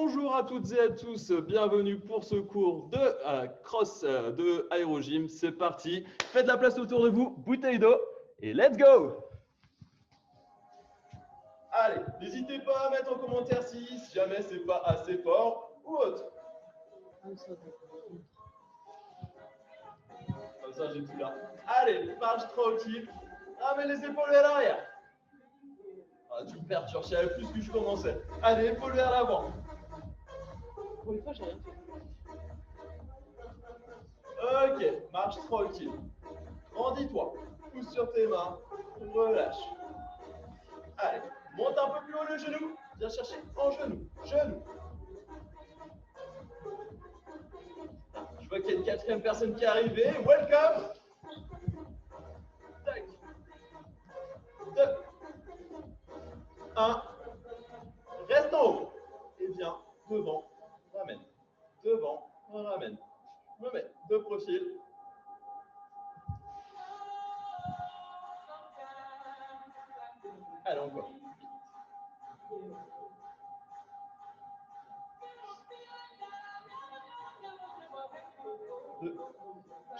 Bonjour à toutes et à tous, bienvenue pour ce cours de cross de aérogym. C'est parti, faites de la place autour de vous, bouteille d'eau et let's go! Allez, n'hésitez pas à mettre en commentaire si jamais c'est pas assez fort ou autre. Comme ça, j'ai tout là. Allez, marche tranquille, ramène les épaules vers l'arrière. Ah, tu me perturbes, je savais plus que je commençais. Allez, épaules vers l'avant. Pour une fois, j'ai rien fait. Ok, marche tranquille. Grandis-toi. Pousse sur tes mains. Relâche. Allez, monte un peu plus haut le genou. Viens chercher en genou. Genou. Je vois qu'il y a une quatrième personne qui est arrivée. Welcome. Tac. 2. 1. Reste en haut. Et viens devant. Ramène. Devant. Ramène. Me mets de profil. Allez, encore.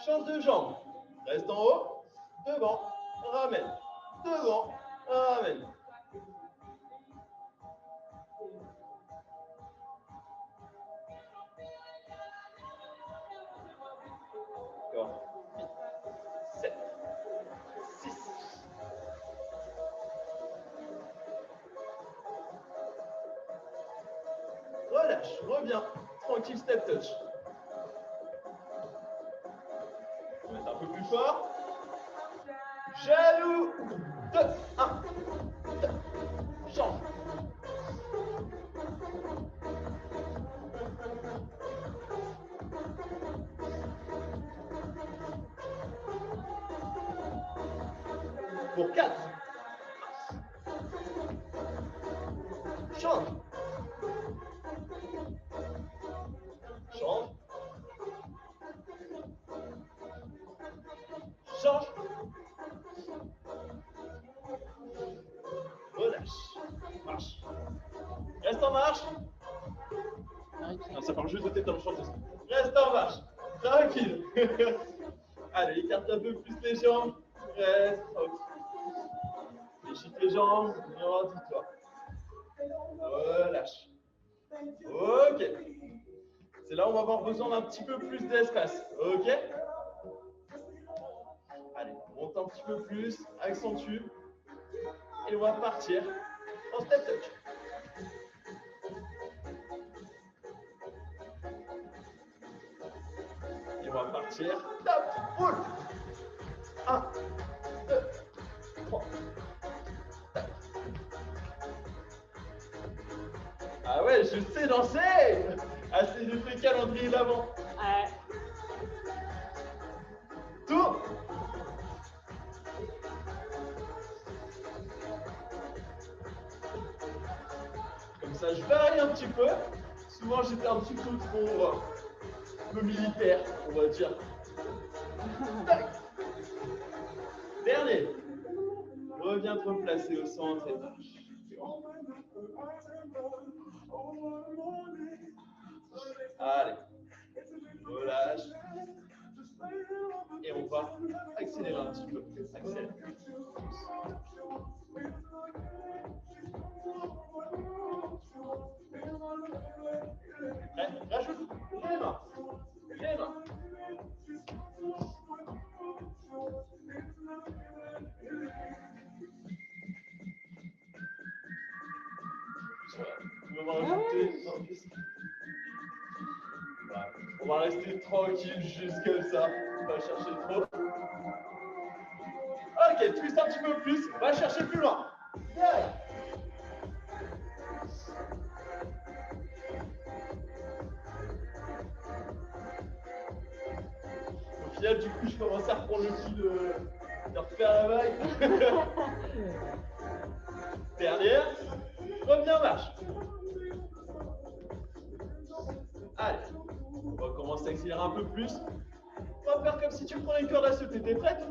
Change de jambe. Reste en haut. Devant. Ramène. Devant. Ramène. Encore. 8, 7, 6. Relâche, reviens. Tranquille, step touch. On va mettre un peu plus fort. Genou. 2, 1. 2. Change. Pour 4. Change. Change. Change. Relâche. Marche. Reste en marche. Non, ça parle juste de tes temps, change. Reste en marche. Tranquille. Allez, écarte un peu plus les jambes. Reste tranquille. Déchire les jambes. Grandis-toi. Relâche. Ok. C'est là où on va avoir besoin d'un petit peu plus d'espace. Ok. Allez, monte un petit peu plus. Accentue. Et on va partir en step touch. Et on va partir. Top. Roule. 1, 2, 3. Tac. Ah ouais, je sais danser. Ah, c'est l'effet calendrier d'avant. Ouais. Tourne. Comme ça, je varie un petit peu. Souvent, j'étais un petit peu trop militaire, on va dire. Tac. Dernier. Reviens te replacer au centre et marche. Allez. Relâche. Et on va accélérer un petit peu. Accélère. Rajoute les mains. Les mains. On va rajouter. Voilà. On va rester tranquille juste comme ça. On va chercher trop. Ok, twist un petit peu plus. On va chercher plus loin. Derrière. Au final, du coup, je commence à reprendre le coup de refaire la vague. Dernière. Reviens, marche. Allez. On va commencer à accélérer un peu plus. On va faire comme si tu prenais une corde à sauter. T'es prête?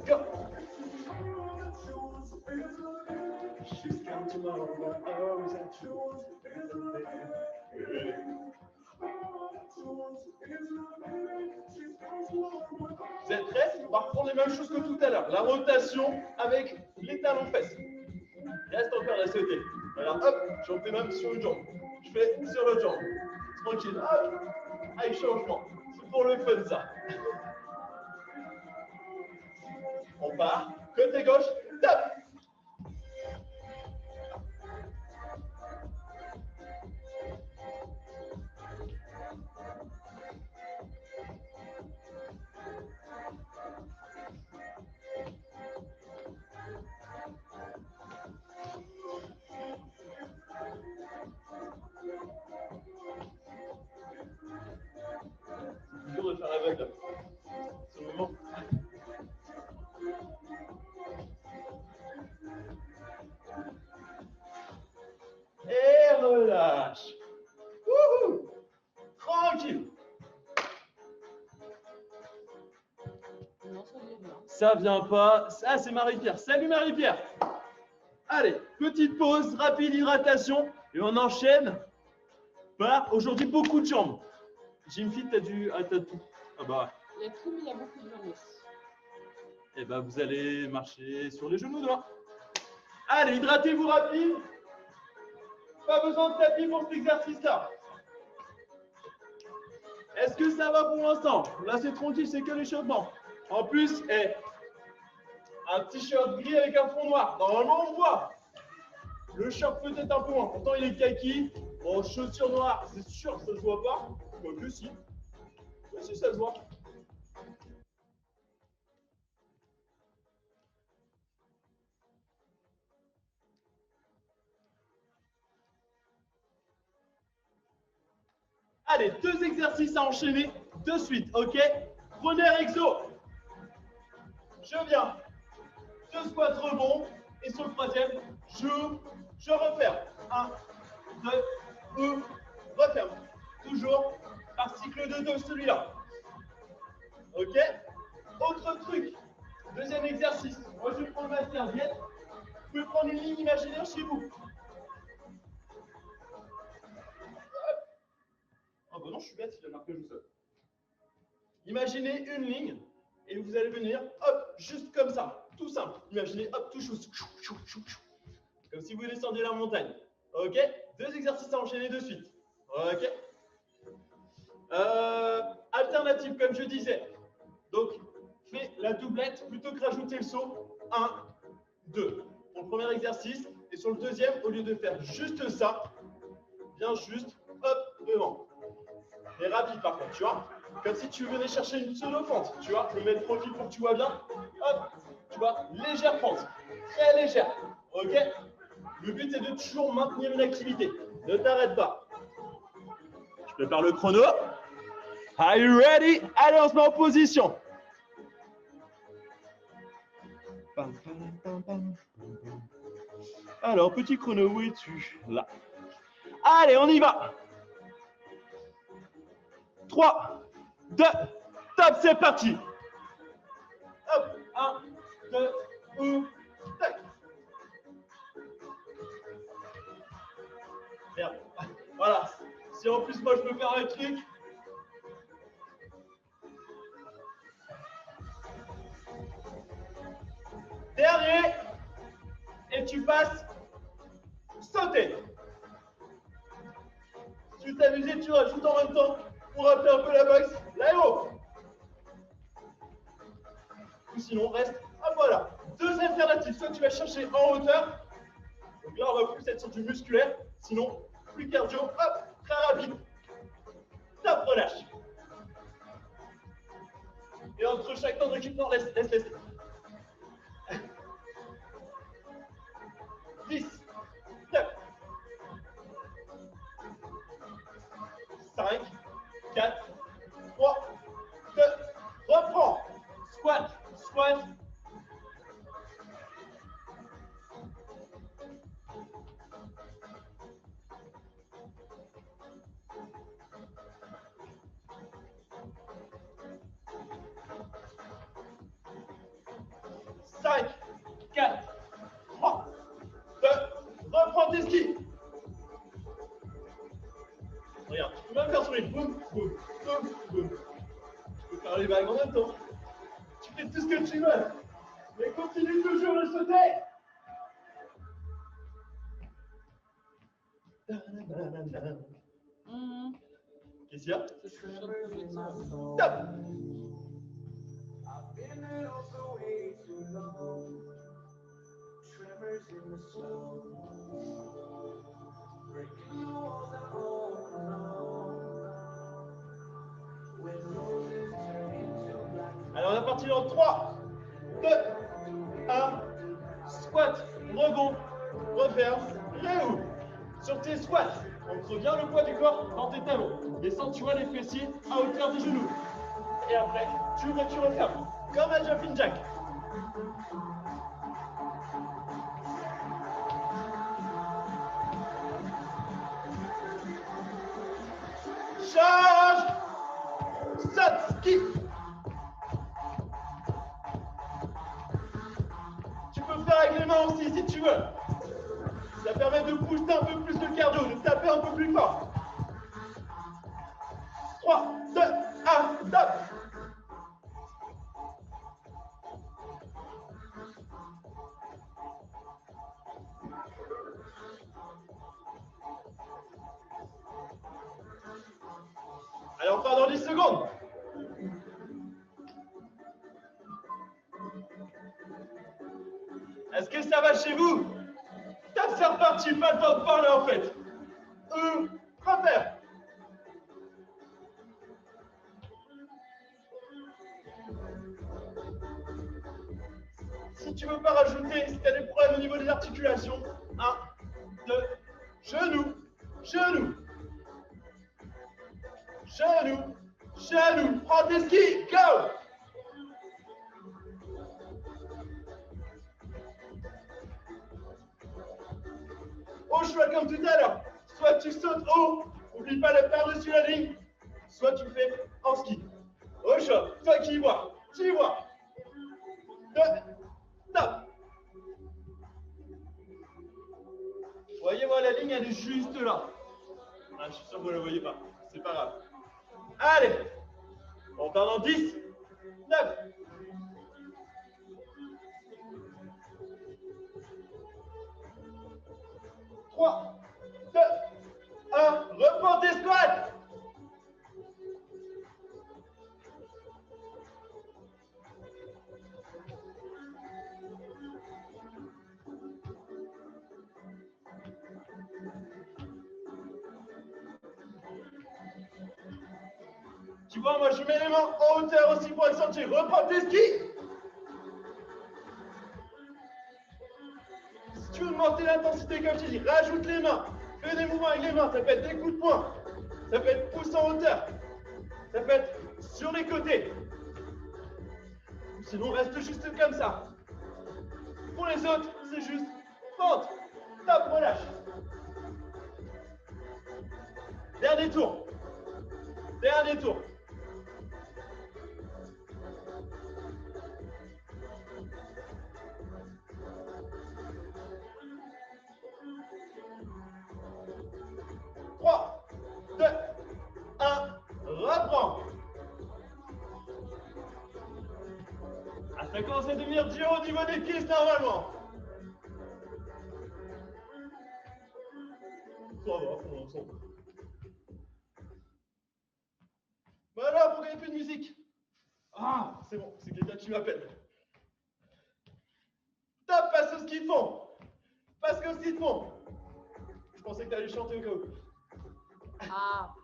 Go. Juste Vous êtes prêts? On va reprendre les mêmes choses que tout à l'heure. La rotation avec les talons fesses. Il reste encore la sauter. Voilà, hop, j'en fais même sur une jambe. Je fais sur l'autre jambe. Tranquille, hop, avec changement. C'est pour le fun ça. On part, côté gauche, top. C'est dur de faire la vague là. C'est le moment. Et relâche. Wouhou! Tranquille. Non, ça vient bien. Ça vient pas. Ça, c'est Marie-Pierre. Salut Marie-Pierre. Allez, petite pause, rapide hydratation. Et on enchaîne par aujourd'hui beaucoup de jambes. Jim Fit, t'as tout. Ah bah. Il y a tout, mais il y a beaucoup de jambes aussi. Et bah, vous allez marcher sur les genoux dehors. Allez, hydratez-vous rapide. Pas besoin de tapis pour cet exercice-là. Est-ce que ça va pour l'instant? Là, c'est tranquille, c'est que l'échauffement. En plus, un t-shirt gris avec un fond noir. Normalement, on voit. Le short peut-être un peu moins. Pourtant, il est kaki. Bon, chaussures noires, c'est sûr que ça ne se voit pas. Quoique si. Mais si, ça se voit. Allez, 2 exercices à enchaîner de suite, ok? Premier exo. Je viens. 2 squats rebond. Et sur le troisième, je referme. 1, 2, 1, referme. Toujours par cycle de 2, celui-là. Ok? Autre truc. Deuxième exercice. Moi, je prends ma serviette. Vous pouvez prendre une ligne imaginaire chez vous. Ah bah non, je suis bête, il a marqué tout seul. Imaginez une ligne et vous allez venir, hop, juste comme ça, tout simple. Imaginez, hop, tout chou, comme si vous descendiez la montagne. Ok? 2 exercices à enchaîner de suite. Ok? Alternative, comme je disais. Donc, fais la doublette plutôt que rajouter le saut. 1, 2. Pour le premier exercice. Et sur le deuxième, au lieu de faire juste ça, viens juste, hop, devant. Mais rapide par contre, tu vois. Comme si tu venais chercher une pseudo-fente, tu vois. Je mets le profil pour que tu vois bien. Hop, tu vois, légère fente. Très légère. Ok? Le but est de toujours maintenir une activité. Ne t'arrête pas. Je prépare le chrono. Are you ready? Allez, on se met en position. Alors, petit chrono, où es-tu? Là. Allez, on y va. 3, 2, top, c'est parti. Hop, 1, 2, 1, tac. Merde. Voilà. Si en plus moi je peux faire un truc. Dernier. Et tu passes sauter. Si tu t'amuses, tu rajoutes en même temps pour rappeler un peu la boxe. Là-haut. Ou sinon, reste. Hop, voilà. 2 alternatives. Soit tu vas chercher en hauteur. Donc là, on va plus être sur du musculaire. Sinon, plus cardio. Hop, très rapide. Top, relâche. Et entre chaque temps d'équipement, laisse. 10, 9, 5, 4, 3, 2, reprends. Squat, squat. Cinq, 4, 3, 2, reprends Regarde, tu peux même faire sur les boum, boum, boum, boum. Tu peux faire les vagues en même temps. Tu fais tout ce que tu veux. Mais continue toujours de sauter. Qu'est-ce qu'il y a? Je suis un peu vite. Stop. Alors on est parti dans 3, 2, 1, squat, rebond, referme, réouvre. Sur tes squats, entre bien le poids du corps dans tes talons. Descends, tu vois les fessiers à hauteur des genoux. Et après, tu ouvres et tu refermes. Comme un jumping jack. Charge! Saute, skip! Tu peux faire avec les mains aussi si tu veux. Ça permet de booster un peu plus le cardio, de taper un peu plus fort. 3, 2, 1, top! Allez, on part dans 10 secondes. Est-ce que ça va chez vous? Top, c'est reparti, pas le temps de parler en fait. Refaire. Si tu veux pas rajouter, si tu as des problèmes au niveau des articulations, 1, 2, genoux, genoux, genoux, genoux, prends tes skis, go! Au choix comme tout à l'heure, soit tu sautes haut, n'oublie pas de par-dessus la ligne, soit tu fais en ski. Au choix, toi qui y vois, tu y vois. 2, top. Voyez-moi la ligne, elle est juste là. Ah, je suis sûr que vous ne la voyez pas, c'est pas grave. Allez, on part dans 10, 9, 3, 2, 1, reprends tes squats. Tu vois, moi je mets les mains en hauteur aussi pour accentuer. Reprends tes skis. Si tu veux monter l'intensité, comme je dis, rajoute les mains. Fais des mouvements avec les mains. Ça peut être des coups de poing. Ça peut être pouce en hauteur. Ça peut être sur les côtés. Sinon, reste juste comme ça. Pour les autres, c'est juste pente. Top, relâche. Dernier tour. Dernier tour. Trois, 2, 1, reprends. Ah, ça commence à devenir dur au niveau des cuisses normalement. Ça va, pour l'instant. Voilà, pourquoi il n'y a plus de musique? Ah, c'est bon, c'est quelqu'un qui m'appelle. Top, passe au ski de fond. Passe au ski de fond. Je pensais que tu allais chanter au cas où. Ah.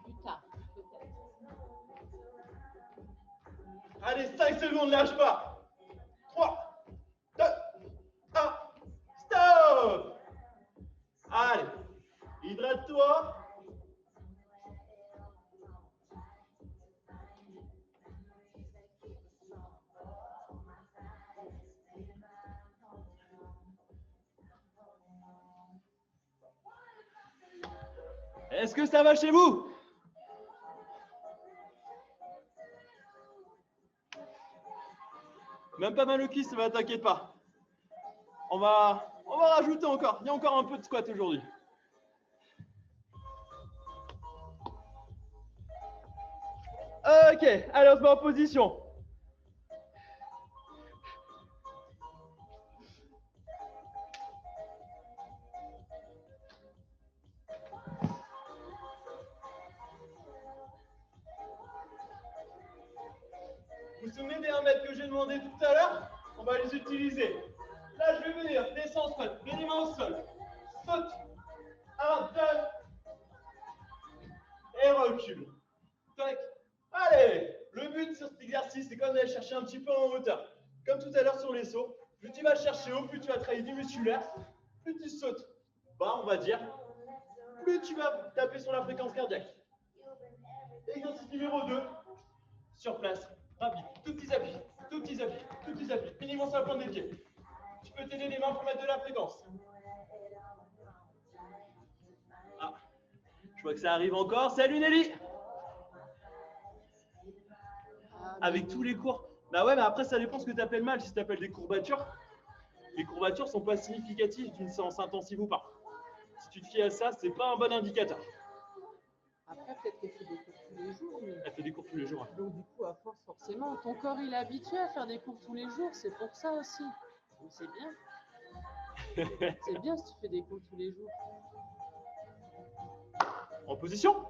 Plus tard, peut-être. Allez, 5 secondes, lâche pas. 3, 2, 1, stop. Allez, hydrate-toi. Est-ce que ça va chez vous? Même pas mal au kiss, ça va, t'inquiète pas. On va rajouter encore. Il y a encore un peu de squat aujourd'hui. Ok, allez, on se met en position. Vous vous souvenez des 1 mètre que j'ai demandé tout à l'heure? On va les utiliser. Là, je vais venir, descends au sol, mets les mains au sol. Saute. 1, 2. Et recule. Tac. Allez, le but sur cet exercice, c'est quand même d'aller chercher un petit peu en hauteur. Comme tout à l'heure sur les sauts, plus tu vas chercher haut, plus tu vas travailler du musculaire, plus tu sautes bas, on va dire, plus tu vas taper sur la fréquence cardiaque. Exercice numéro 2, sur place, rapide, tout petits appuis, tout petits appuis, tout petits appuis, minimum sur la pointe des pieds. Tu peux t'aider les mains pour mettre de la fréquence. Ah, je vois que ça arrive encore. Salut Nelly! Avec tous les cours. Bah ouais, mais après, ça dépend ce que tu appelles mal. Si tu appelles des courbatures, les courbatures sont pas significatives d'une séance intensive ou pas. Si tu te fies à ça, c'est pas un bon indicateur. Après, peut-être qu'elle fait des cours tous les jours. Mais... Elle fait des cours tous les jours. Donc, du coup, à force, forcément, ton corps, il est habitué à faire des cours tous les jours. C'est pour ça aussi. Donc, c'est bien. C'est bien si tu fais des cours tous les jours. En position.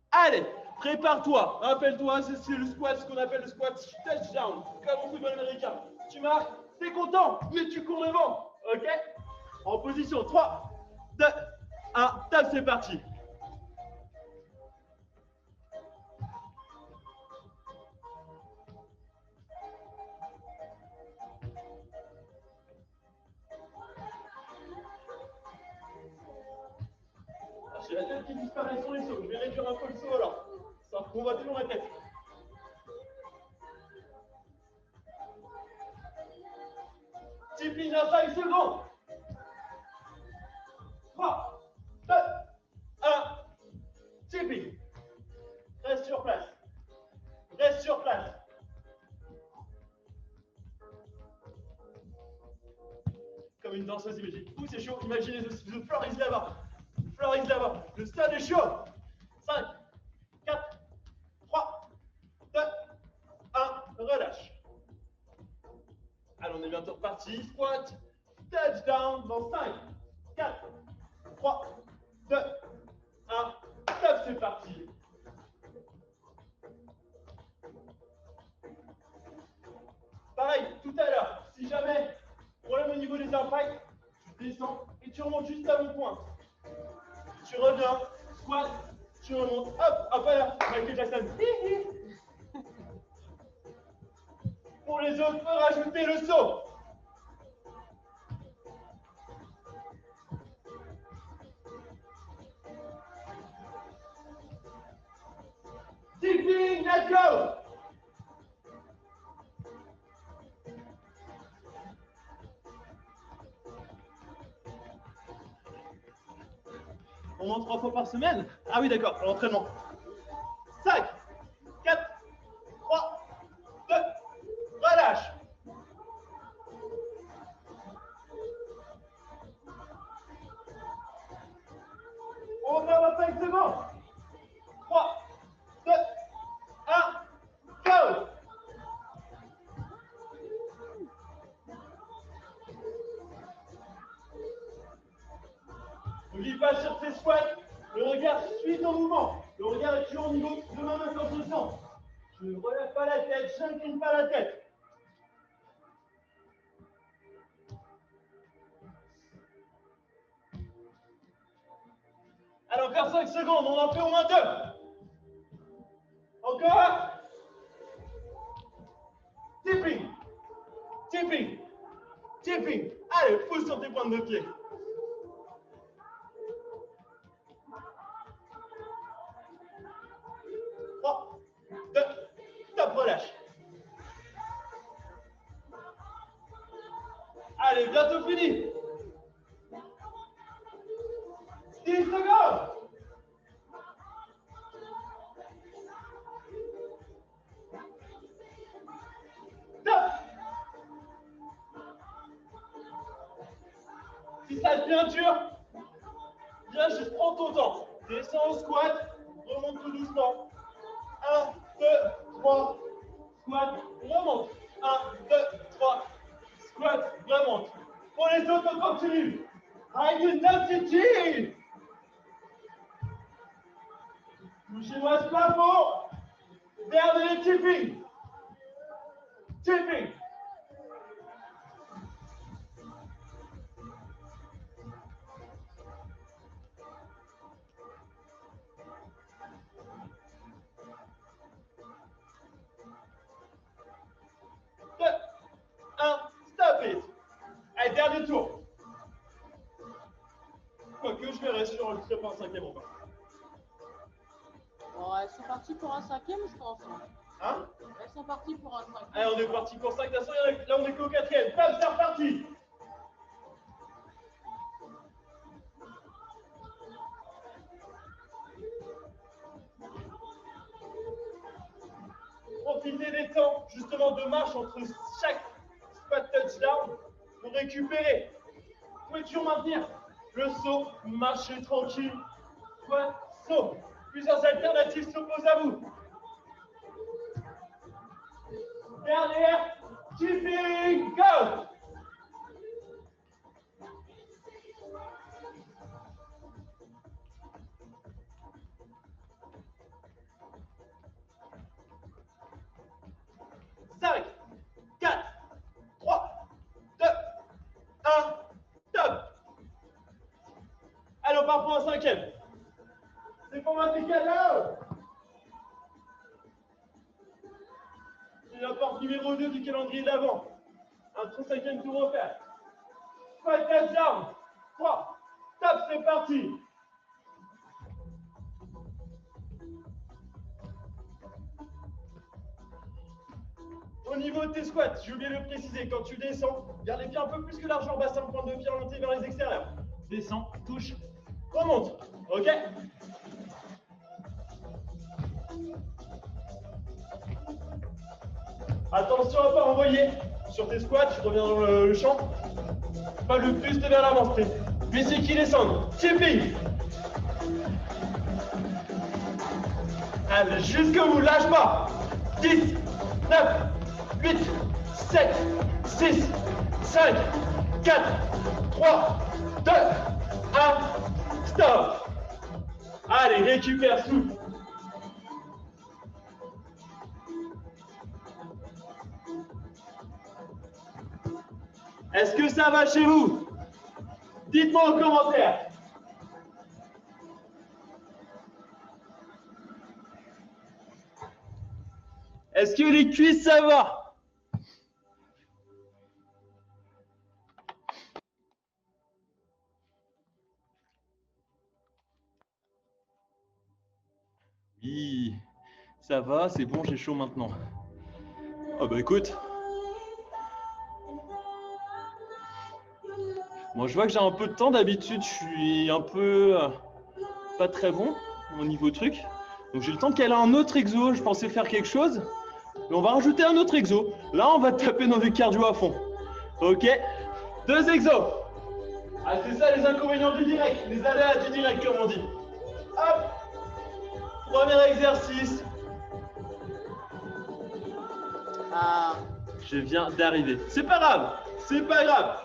Allez, prépare-toi. Rappelle-toi, c'est le squat, ce qu'on appelle le squat touchdown, comme au football américain. Tu marques, t'es content, mais tu cours devant. Ok? En position. 3, 2, 1, tape, c'est parti. J'ai la tête qui disparaît sur les sauts. Je vais réduire un peu le saut alors. Ça va toujours la tête. Discipline à 5 secondes. 3, 2, 1. Discipline. Reste sur place. Reste sur place. Comme une danseuse, imagine. Ouh, c'est chaud. Imaginez the floor is lava. The floor is lava. Le stade est chaud. 5, 4, 3, 2, 1. Relâche. Allez, on est bientôt reparti. Squat. Touchdown dans 5, 4, 3, 2, 1. Top, c'est parti. Pareil, tout à l'heure, si jamais, problème au niveau des impacts, tu descends et tu remontes juste à mon point. Tu reviens, squat, tu remontes, hop, hop là, Michael Jackson. Pour les autres, faut rajouter le saut. Dipping, let's go. On monte 3 fois par semaine? Ah oui, d'accord, l'entraînement. 5, 4, 3, 2, relâche. On va à 5 secondes. 3, 2, 1, go. N'oublie pas sur tes squats, le regard suit ton mouvement. Le regard est toujours au niveau de ma main quand je sens. Je ne relève pas la tête, je n'incline pas la tête. Allez, encore 5 secondes, on en fait au moins 2. Encore. Tipping. Tipping. Tipping. Allez, pousse sur tes pointes de pied. Top, relâche. Allez, bientôt fini. 10 secondes. Top. Si ça devient dur, viens juste prends ton temps. Descends au squat, remonte tout doucement. 1, 2, 3, squat, remonte. 1, 2, 3, squat, remonte. Pour les autres, on continue. High intensity. Touchez-moi ce plafond. Dernier tipping. Tipping. Stop it. Allez, dernier tour. Quoique je verrai sur le trip en cinquième encore. Bon, elles sont parties pour un cinquième, je pense. Hein? Elles sont parties pour un cinquième. Allez, on est parti pour 5 nations. Là, on est qu'au quatrième. Bam, c'est reparti. Profitez des temps, justement, de marche entre chaque squat touchdown pour récupérer. Vous pouvez toujours maintenir le saut, marcher tranquille, squat, saut. Plusieurs alternatives s'opposent à vous. Dernière, tipping, go! Cinq, 4, 3, 2, 1, top! Allez, on part pour un cinquième. C'est pour moi, c'est cadeau! C'est la porte numéro 2 du calendrier d'avant. Un 35e tour offert. Squat touchdown. 3. Top, c'est parti. Au niveau de tes squats, j'ai oublié de le préciser, quand tu descends, garde les pieds un peu plus que l'argent, bassin de pointe de pied orienté vers les extérieurs. Descends, touche, remonte. Ok? Attention à ne pas envoyer sur tes squats, tu reviens dans le champ. Pas le buste vers l'avant, c'est les pieds qui descendent. Tipping. Allez, jusqu'au bout, lâche pas. 10, 9, 8, 7, 6, 5, 4, 3, 2, 1, stop. Allez, récupère souffle. Est-ce que ça va chez vous? Dites-moi en commentaire. Est-ce que les cuisses, ça va? Oui, ça va, c'est bon, j'ai chaud maintenant. Ah bah écoute. Moi, je vois que j'ai un peu de temps. D'habitude, je suis un peu pas très bon au niveau truc. Donc, j'ai le temps de caler un autre exo. Je pensais faire quelque chose. Mais on va rajouter un autre exo. Là, on va taper dans des cardio à fond. Ok? 2 exos. Ah, c'est ça les inconvénients du direct. Les aléas du direct, comme on dit. Hop! Premier exercice. Ah, Je viens d'arriver. C'est pas grave. C'est pas grave.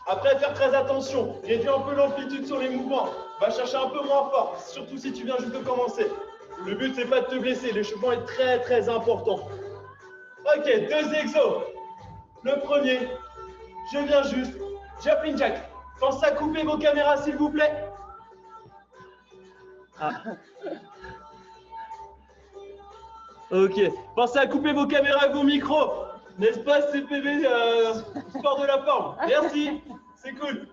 Après, faire très attention, réduire un peu l'amplitude sur les mouvements, va chercher un peu moins fort, surtout si tu viens juste de commencer. Le but, c'est pas de te blesser, l'échauffement est très très important. Ok, 2 exos. Le premier, je viens juste, jumping jack. Pensez à couper vos caméras, s'il vous plaît. Ah. Ok, pensez à couper vos caméras et vos micros. N'est-ce pas, CPV, sport de la forme. Merci, c'est cool.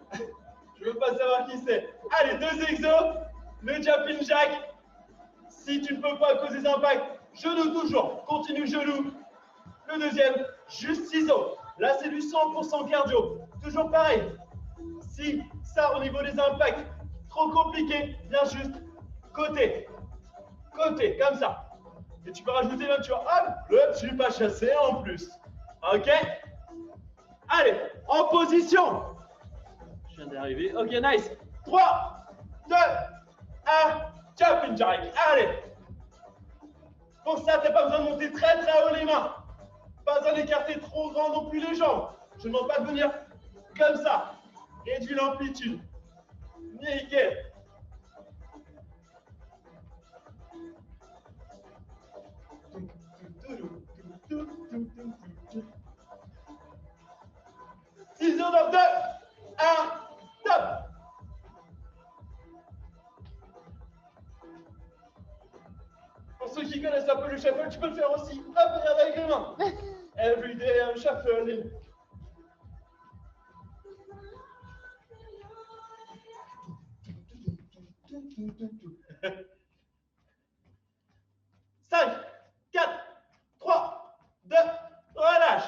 Je veux pas savoir qui c'est. Allez, 2 exos. Le jumping jack. Si tu ne peux pas à cause des impacts, genou toujours. Continue genou. Le deuxième, juste ciseaux. Là, c'est du 100% cardio. Toujours pareil. Si ça, au niveau des impacts, trop compliqué, viens juste côté. Côté, comme ça. Et tu peux rajouter même, tu vois, hop, je suis pas chassé en plus. Ok? Allez, en position. Je viens d'arriver. Ok, nice. 3, 2, 1, jumping jack. Allez. Pour ça, t'as pas besoin de monter très très haut les mains. Pas besoin d'écarter trop grand non plus les jambes. Je ne demande pas de venir comme ça. Réduis l'amplitude. Nickel. Ciseaux dans 2, 1, top. Pour ceux qui connaissent un peu le shuffle, tu peux le faire aussi. Hop, regarde avec les mains. Everyday shuffle. 5, 4, 3, 2, relâche.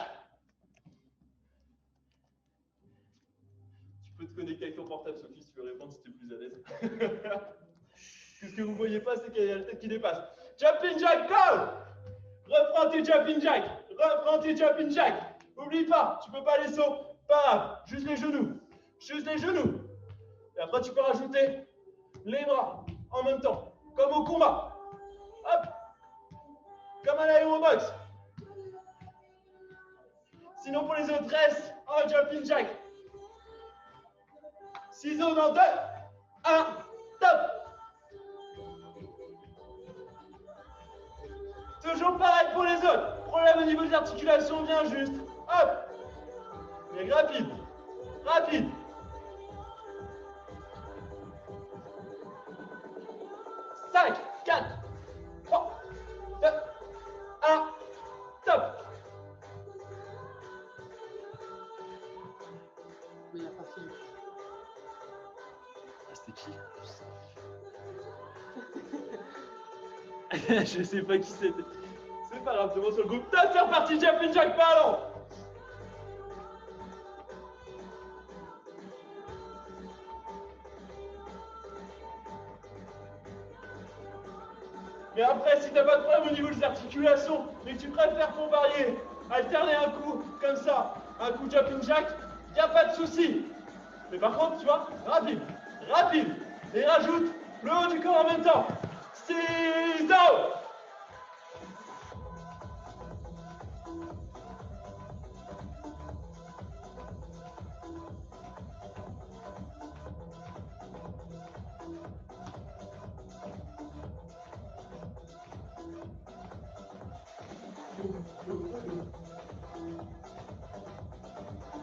Tu peux te connecter avec ton portable, Sophie, si tu veux répondre si tu es plus à l'aise. Ce que vous ne voyez pas, c'est qu'il y a la tête qui dépasse. Jumping jack, go! Reprends tes jumping jack. Reprends tes jumping jack. Oublie pas, tu peux pas les sauts. Pas grave, juste les genoux. Juste les genoux. Et après, tu peux rajouter les bras en même temps, comme au combat. Hop! Comme à l'aérobox. Sinon, pour les autres, reste en jumping jack. Ciseaux dans 2, 1, top! Toujours pareil pour les autres. Problème au niveau des articulations, bien juste. Hop! Mais rapide. Rapide. 5, 4, 3, 2, 1, top! Mais il n'a pas fini. Ah, c'était qui? Je sais pas qui c'était. C'est pas grave, c'est bon sur le groupe. Top, c'est reparti, jumping jack parlant. Mais après, si t'as pas de problème au niveau des articulations, mais que tu préfères pour varier, alterner un coup comme ça, un coup jumping jack, y a pas de souci. Mais par contre, tu vois, rapide, rapide, et rajoute le haut du corps en même temps. Ciseaux!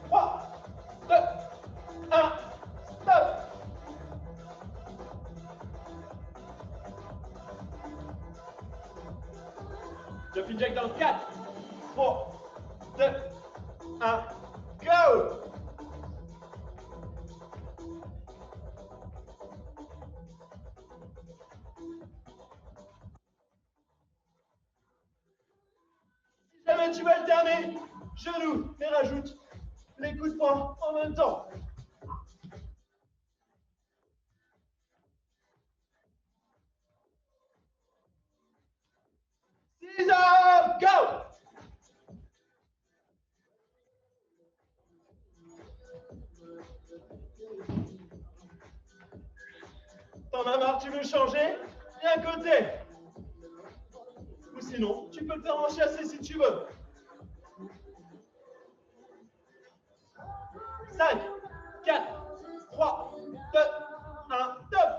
Trois, 2, 1, stop! Jumping jack dans 4, 3, 2, 1, go! Si jamais tu veux alterner, genoux, mais rajoute les coups de poing en même temps. Ciseaux, go! T'en as marre, tu veux changer? Viens à côté. Ou sinon, tu peux le faire en chassé si tu veux. 5, 4, 3, 2, 1, top!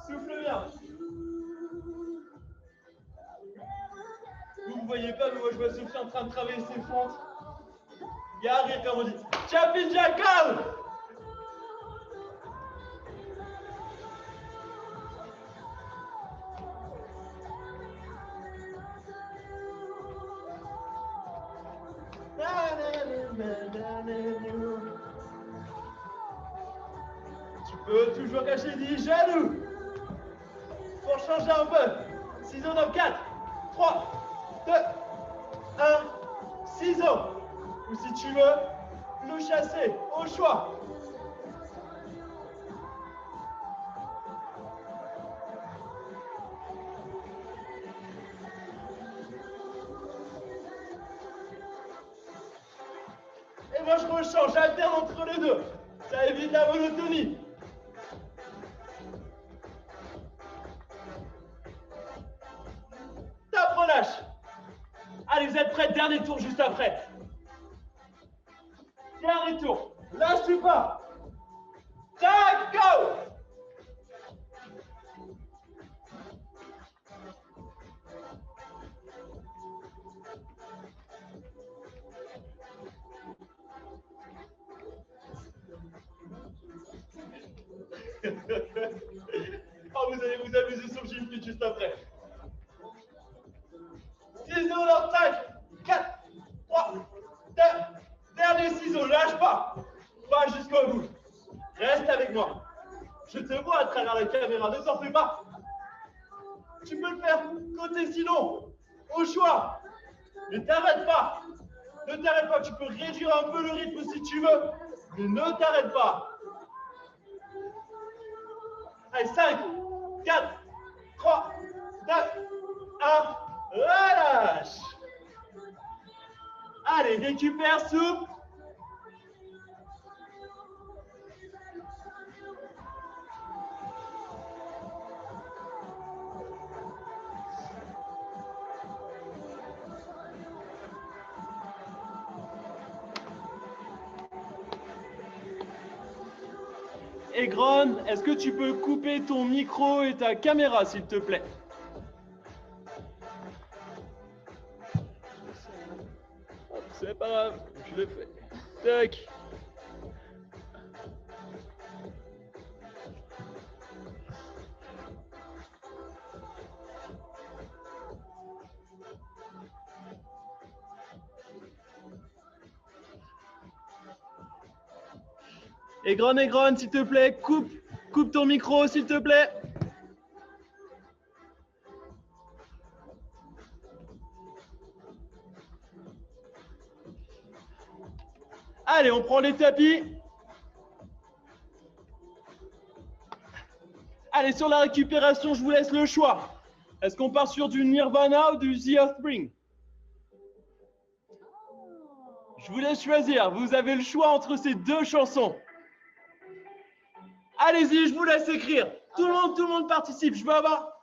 Souffle bien. Vous ne voyez pas, mais moi je vois Sophie en train de travailler ses fentes. Il y a un rire comme on dit. Jumping jack, go! Tu peux toujours cacher les genoux pour changer un peu. Ciseaux dans 4, 3, 2, 1, ciseaux. Ou si tu veux, le chasser au choix. Et moi je rechange, j'alterne entre les deux. Ça évite la monotonie. Allez, vous êtes prêts? Dernier tour juste après. Dernier tour. Lâche pas. Tac, go! Oh, vous allez vous amuser sur le gym juste après. Ciseaux dans tac. 4, 3, 2, dernier ciseau, lâche pas. Va jusqu'au bout. Reste avec moi. Je te vois à travers la caméra, ne t'en fais pas. Tu peux le faire côté sinon, au choix. Ne t'arrête pas. Ne t'arrête pas, tu peux réduire un peu le rythme si tu veux, mais ne t'arrête pas. Allez, 5, 4, 3, 2, 1, relâche. Allez, récupère, souple. Egron, est-ce que tu peux couper ton micro et ta caméra, s'il te plaît? C'est pas grave, je le fais. Tac. Egron, s'il te plaît, coupe ton micro, s'il te plaît. Allez, on prend les tapis. Allez, sur la récupération, je vous laisse le choix. Est-ce qu'on part sur du Nirvana ou du The Offspring? Je vous laisse choisir. Vous avez le choix entre ces deux chansons. Allez-y, je vous laisse écrire. Tout le monde participe. Je veux avoir...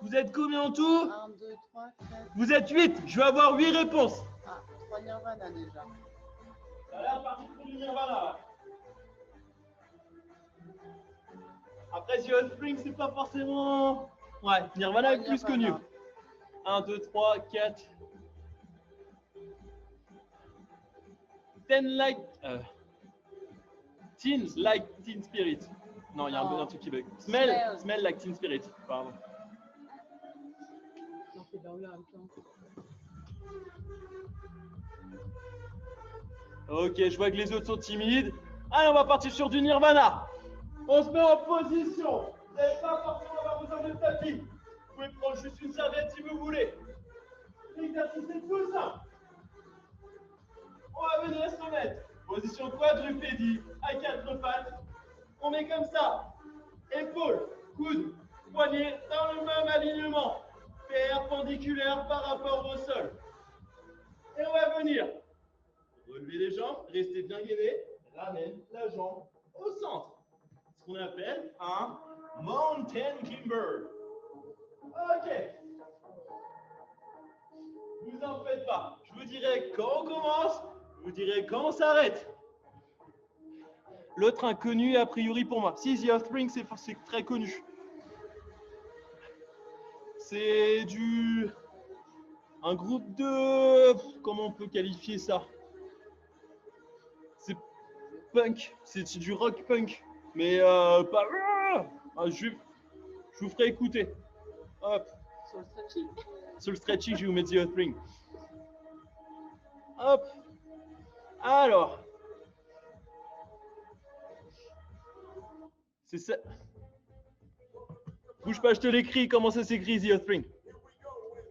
Vous êtes combien en tout? 1, 2, 3, 4. Vous êtes 8. Je veux avoir 8 réponses. Ah, 3 Nirvana déjà. Ça a l'air parti pour du Nirvana. Après, The Offspring, c'est pas forcément... Ouais, Nirvana est plus connu. 1, 2, 3, 4... 10 like... Teens like Teen Spirit. Non, il y a un truc qui bug. Smell like Teen Spirit. Pardon. Non, c'est pas là, attends. Ok, je vois que les autres sont timides. Allez, on va partir sur du Nirvana. On se met en position. Vous n'avez pas forcément avoir besoin de tapis. Vous pouvez prendre juste une serviette si vous voulez. L'exercice est tout simple. On va venir se mettre. Position quadrupédie à 4 pattes. On met comme ça. Épaules, coudes, poignets dans le même alignement. Perpendiculaire par rapport au sol. Et on va venir. Relevez les jambes, restez bien gainés. Ramène la jambe au centre. Ce qu'on appelle un mountain climber. Ok. Vous en faites pas. Je vous dirai quand on commence, je vous dirai quand on s'arrête. L'autre inconnu, a priori pour moi. Si, The Offspring, c'est très connu. C'est un groupe de... Comment on peut qualifier ça? C'est punk. C'est du rock punk. Mais pas... je vous ferai écouter. Hop. Sur le stretching. Sur le stretching, je vais vous mettre The Offspring. Hop. Alors. C'est ça. Bouge pas, je te l'écris. Comment ça s'écrit, The Offspring?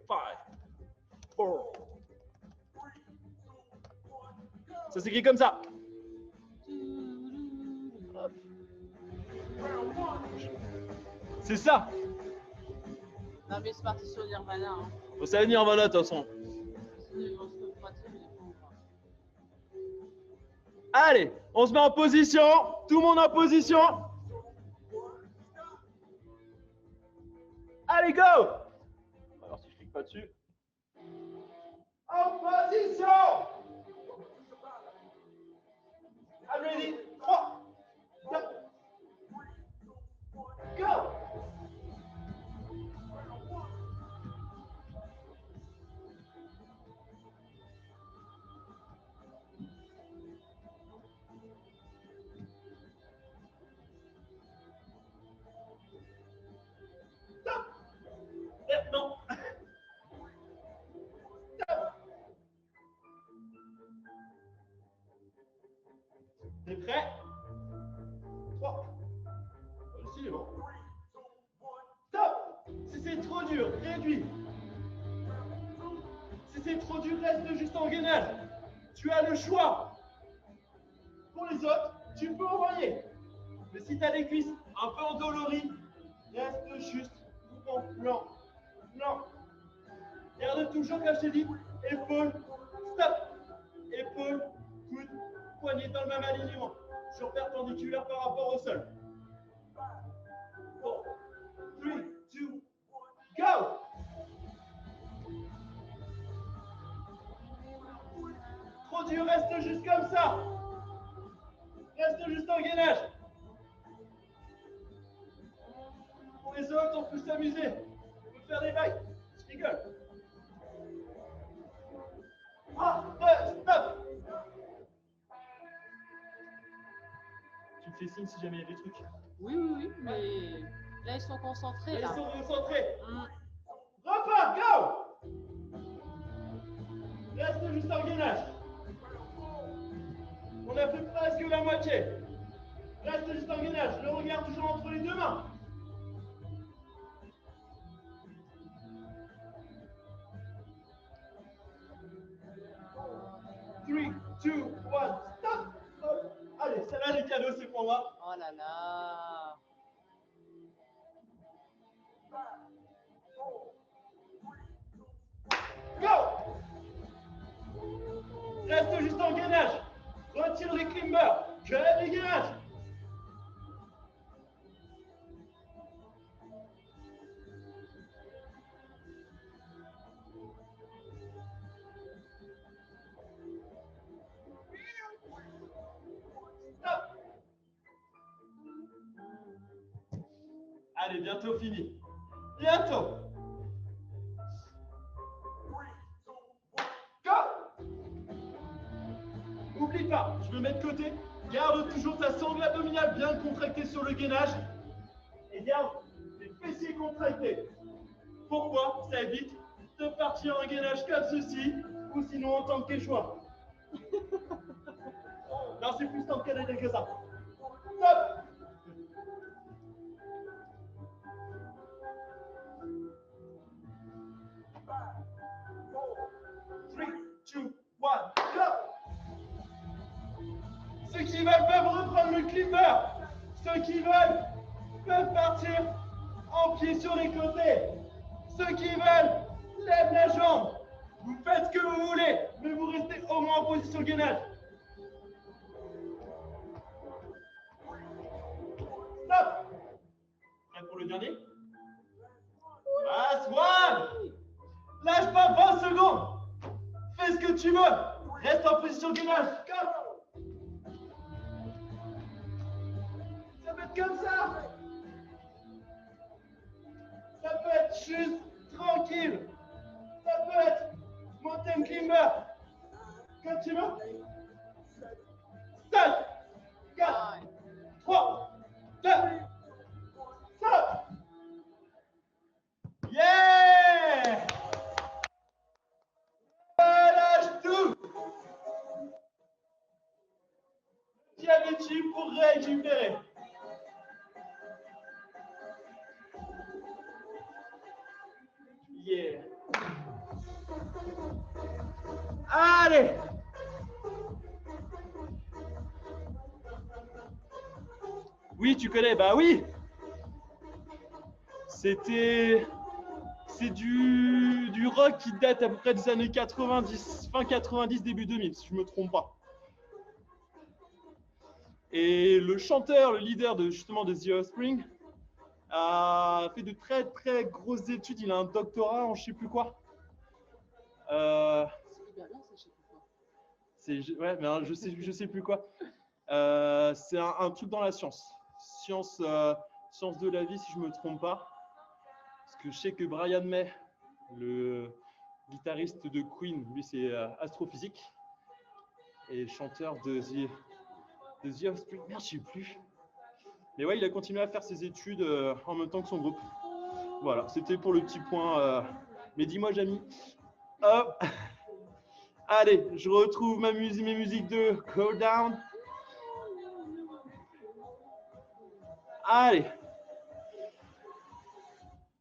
5, 4. Ça s'écrit comme ça. Hop. C'est ça. Non, mais c'est parti sur Nirvana. Hein. Bon, ça va venir, voilà, de toute façon. Allez, on se met en position. Tout le monde en position. Allez, go! Alors, si je clique pas dessus. En position. I'm ready. 3, 2, go. Stop. Non. Stop. T'es prêt? 3. Ici, il est bon. Stop. Si c'est trop dur, réduis. Si c'est trop dur, reste juste en gainage. Tu as le choix. Pour les autres, tu peux envoyer. Mais si tu as les cuisses un peu endolories, reste juste lent. Garde toujours, comme je t'ai dit, épaule, stop. Épaule, coude, poignet dans le même alignement. Sur perpendiculaire par rapport au sol. 4, 3, 2, go! Trop dur, reste juste comme ça. Reste juste en gainage. Pour les autres, on peut s'amuser. On peut faire des vagues. Je rigole. 3, 2, stop. Tu me fais signe si jamais il y a des trucs. Oui, mais là, ils sont concentrés. Là, Là. ils sont concentrés. Hum. Repars, go! Reste juste en gainage. On a fait presque la moitié. Reste juste en gainage. Le regard toujours entre les deux mains. Three, two, one, stop! Hop. Allez, celle-là, les cadeaux, c'est pour moi. Oh là là. Go! Reste juste en gainage. Retire les climbers. Que les gainages. Stop! Allez, bientôt fini. Bientôt. Go! N'oublie pas, je me mets de côté. Garde toujours ta sangle abdominale bien contractée sur le gainage. Et garde les fessiers contractés. Pourquoi? Ça évite de partir en gainage comme ceci, ou sinon en tant que choix. Non, c'est plus tant que que ça. Stop! Three, two, one, go! Ceux qui veulent peuvent reprendre le clipper. Ceux qui veulent peuvent partir en pied sur les côtés. Ceux qui veulent lèvent la jambe. Vous faites ce que vous voulez, mais vous restez au moins en position gainage. Stop! Prêt pour le dernier? Last one! Lâche pas 20 secondes! Fais ce que tu veux! Reste en position gainage! Go! Ça peut être comme ça! Ça peut être juste tranquille! Ça peut être mountain climber! Comme tu veux! 5, 4, 3, 2, stop! Yeah! Lâche tout! Diabétique pour récupérer. Yeah! Allez! Oui, tu connais, bah oui! C'est du rock qui date à peu près des années 90, fin 90, début 2000, si je ne me trompe pas. Et le chanteur, le leader justement de The Offspring, a fait de très très grosses études. Il a un doctorat en je ne sais plus quoi. Ouais, mais je sais plus quoi. C'est un truc dans la science. Science, science de la vie, si je me trompe pas. Parce que je sais que Brian May, le guitariste de Queen, lui c'est astrophysique et chanteur de The Offspring. Merde, je sais plus. Mais ouais, il a continué à faire ses études en même temps que son groupe. Voilà, c'était pour le petit point. Mais dis-moi, Jamy. Hop. Allez, je retrouve mes musiques de Go Down. Allez.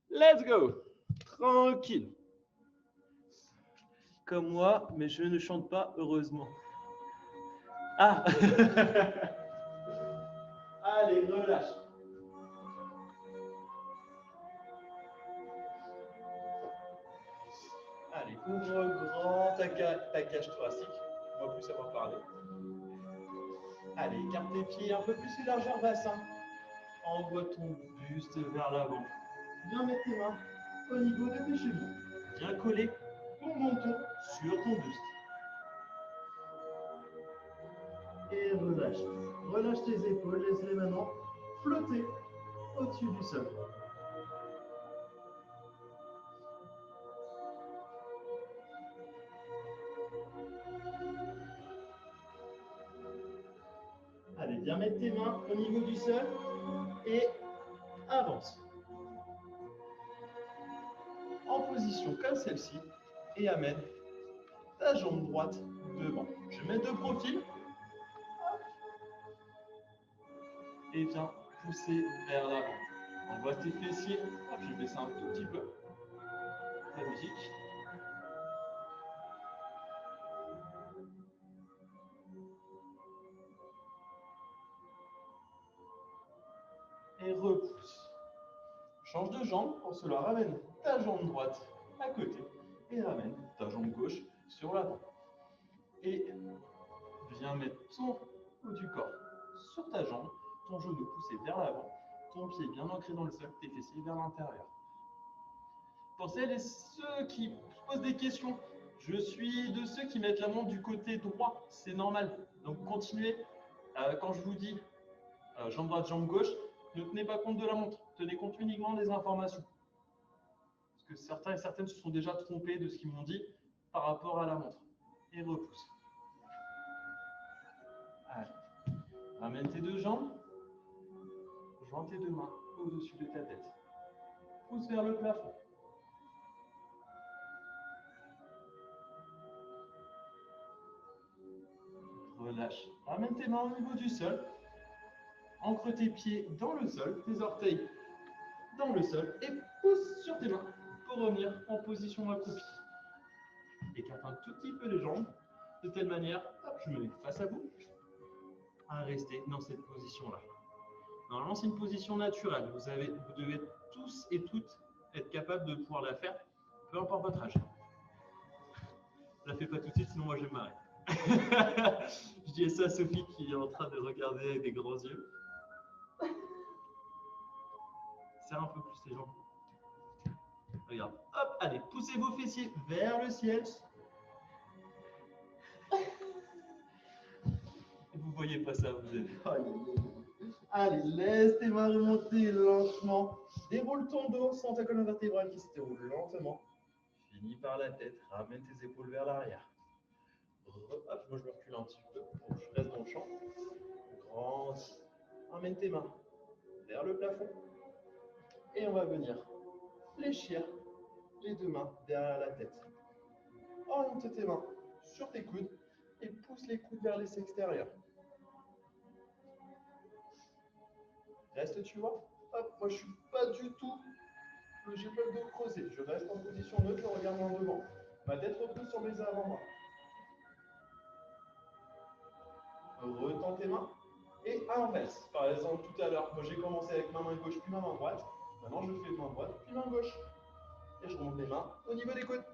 Let's go. Tranquille. Comme moi, mais je ne chante pas, heureusement. Ah. Allez, relâche. Allez, ouvre grand ta cage thoracique. On va plus savoir parler. Allez, écarte tes pieds un peu plus sur largeur bassin. Envoie ton buste vers l'avant. Viens mettre tes mains au niveau de tes genoux. Viens coller ton menton sur ton buste. Et relâche. Relâche tes épaules, laisse-les maintenant flotter au-dessus du sol. Allez, viens mettre tes mains au niveau du sol et avance. En position comme celle-ci et amène ta jambe droite devant. Je mets de profil et viens pousser vers l'avant. Envoie tes fessiers. Hop, je vais baisser un tout petit peu la musique. Et repousse. Change de jambe, pour cela ramène ta jambe droite à côté et ramène ta jambe gauche sur l'avant. Et viens mettre ton haut du corps sur ta jambe, ton genou poussé vers l'avant, ton pied bien ancré dans le sol, tes fessiers vers l'intérieur. Pour celles et ceux qui se posent des questions, je suis de ceux qui mettent la montre du côté droit, c'est normal. Donc continuez, quand je vous dis jambe droite, jambe gauche, ne tenez pas compte de la montre, tenez compte uniquement des informations. Parce que certains et certaines se sont déjà trompés de ce qu'ils m'ont dit par rapport à la montre. Et repousse. Allez. Ramène tes deux jambes, joins tes deux mains au-dessus de ta tête. Pousse vers le plafond. Relâche. Ramène tes mains au niveau du sol. Ancre tes pieds dans le sol, tes orteils dans le sol et pousse sur tes mains pour revenir en position accroupie. Écarte un tout petit peu les jambes de telle manière, hop, je me mets face à vous, à rester dans cette position-là. Normalement, c'est une position naturelle. Vous devez tous et toutes être capables de pouvoir la faire, peu importe votre âge. Je la fais pas tout de suite, sinon moi je vais me marrer. Je dis ça à Sophie qui est en train de regarder avec des grands yeux. Serre un peu plus les jambes. Regarde, hop, allez, poussez vos fessiers vers le ciel. Vous voyez pas ça, vous êtes. Allez, laisse tes mains remonter lentement. Déroule ton dos sans ta colonne vertébrale qui se déroule lentement. Finis par la tête, ramène tes épaules vers l'arrière. Hop, moi je me recule un petit peu pour que je reste dans le champ. Grandis. Ramène tes mains vers le plafond. Et on va venir fléchir les deux mains derrière la tête. Oriente tes mains sur tes coudes et pousse les coudes vers les extérieurs. Reste, tu vois. Hop, moi je suis pas du tout. J'ai pas le dos creusé. Je reste en position neutre, le regard en devant. Ma tête repose sur mes avant-bras. Retends tes mains et inverse. Par exemple, tout à l'heure, moi j'ai commencé avec ma main gauche puis ma main droite. Maintenant, je fais main droite puis main gauche. Et je remonte les mains au niveau des coudes.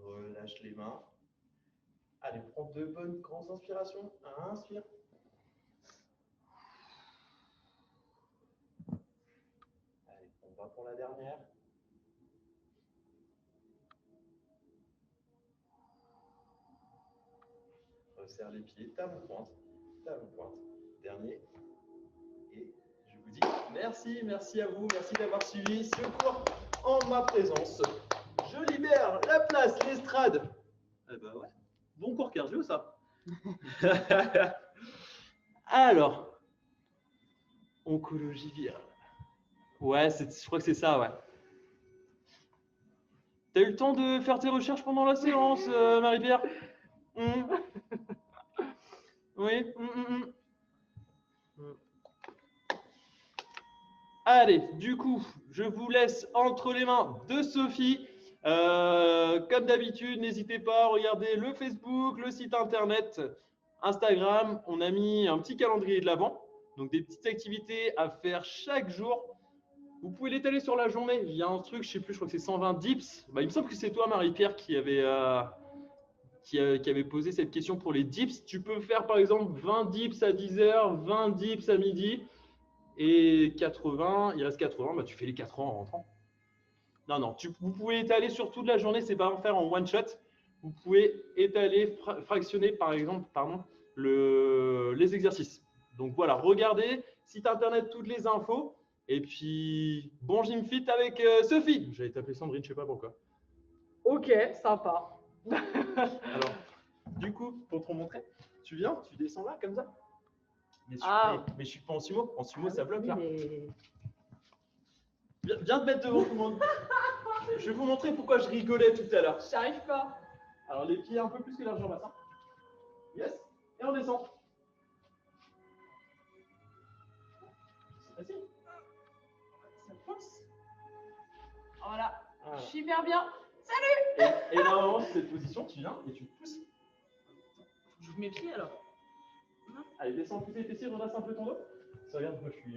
Relâche les mains. Allez, prends deux bonnes grandes inspirations. Inspire. On va pour la dernière. Resserre les pieds, talon pointe, talon pointe. Dernier. Et je vous dis merci à vous, merci d'avoir suivi ce cours en ma présence. Je libère la place, l'estrade. Eh ben ouais, bon cours cardio ça. Alors, oncologie virale. Ouais, je crois que c'est ça, ouais. T'as eu le temps de faire tes recherches pendant la séance, Marie-Pierre? Oui. Allez, du coup, je vous laisse entre les mains de Sophie. Comme d'habitude, n'hésitez pas à regarder le Facebook, le site internet, Instagram. On a mis un petit calendrier de l'Avent, donc des petites activités à faire chaque jour. Vous pouvez l'étaler sur la journée. Il y a un truc, je ne sais plus, je crois que c'est 120 dips. Il me semble que c'est toi, Marie-Pierre, qui avait posé cette question pour les dips. Tu peux faire par exemple 20 dips à 10h, 20 dips à midi et 80. Il reste 80, tu fais les 80 en rentrant. Non, vous pouvez étaler sur toute la journée, c'est pas en faire en one shot. Vous pouvez étaler, fractionner par exemple, les exercices. Donc voilà, regardez, site internet, toutes les infos. Et puis, bon gym fit avec Sophie. J'allais t'appeler Sandrine, je sais pas pourquoi. Ok, sympa. Alors, du coup, pour te remontrer, tu viens, tu descends là, comme ça. Mais je suis pas en sumo. En sumo, ça bloque là. Viens te mettre devant tout le monde. Je vais vous montrer pourquoi je rigolais tout à l'heure. J'arrive pas. Alors, les pieds un peu plus que l'argent bassin. Yes. Et on descend. C'est facile. Ça pousse. Voilà. Super bien. Et normalement, sur cette position, tu viens et tu pousses. J'ouvre mes pieds alors. Allez, descends, pousser tes pieds, redresse un peu ton dos. Ça, regarde, moi je suis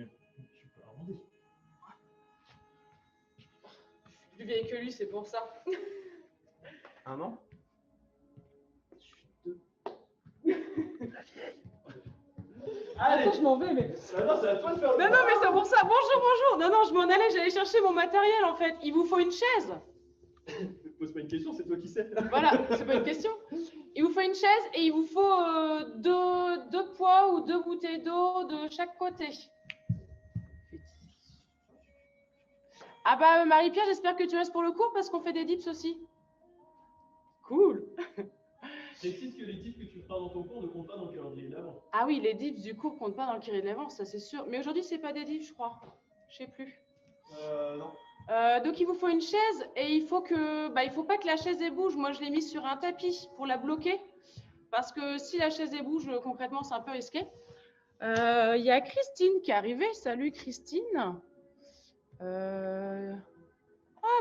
pas arrondi. Je suis plus vieille que lui, c'est pour ça. Un an. Je suis deux. La vieille. Allez, je m'en vais, mais. Non, c'est à toi de faire. Non, mais c'est pour ça. Bonjour. Non, je m'en allais, j'allais chercher mon matériel en fait. Il vous faut une chaise. Pose pas une question, c'est toi qui sais. Voilà, c'est pas une question. Il vous faut une chaise et il vous faut deux poids ou 2 bouteilles d'eau de chaque côté. Ah bah Marie-Pierre, j'espère que tu restes pour le cours parce qu'on fait des dips aussi. Cool. J'excite que les dips que tu feras dans ton cours ne comptent pas dans le calendrier de l'Avent. Ah oui, les dips du cours comptent pas dans le calendrier de l'Avent, ça c'est sûr. Mais aujourd'hui, c'est pas des dips, je crois. Je sais plus. Non. Donc il vous faut une chaise et il faut pas que la chaise elle bouge. Moi je l'ai mise sur un tapis pour la bloquer parce que si la chaise elle bouge concrètement c'est un peu risqué. Il y a Christine qui est arrivée. Salut Christine. Il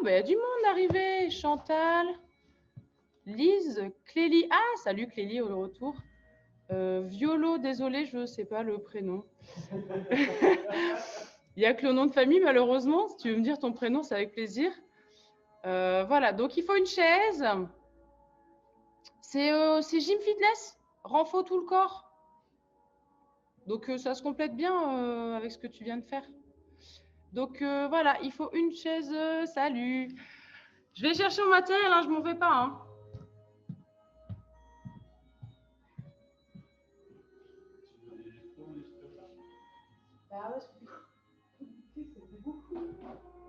y a du monde arrivé. Chantal, Lise, Clélie. Ah salut Clélie au retour. Violo, désolé je sais pas le prénom. Il n'y a que le nom de famille, malheureusement. Si tu veux me dire ton prénom, c'est avec plaisir. Voilà, donc il faut une chaise. C'est Gym Fitness, renfort tout le corps. Donc ça se complète bien avec ce que tu viens de faire. Donc voilà, il faut une chaise. Salut. Je vais chercher mon matériel, je ne m'en vais pas. Hein. Ah ouais, c'était beaucoup.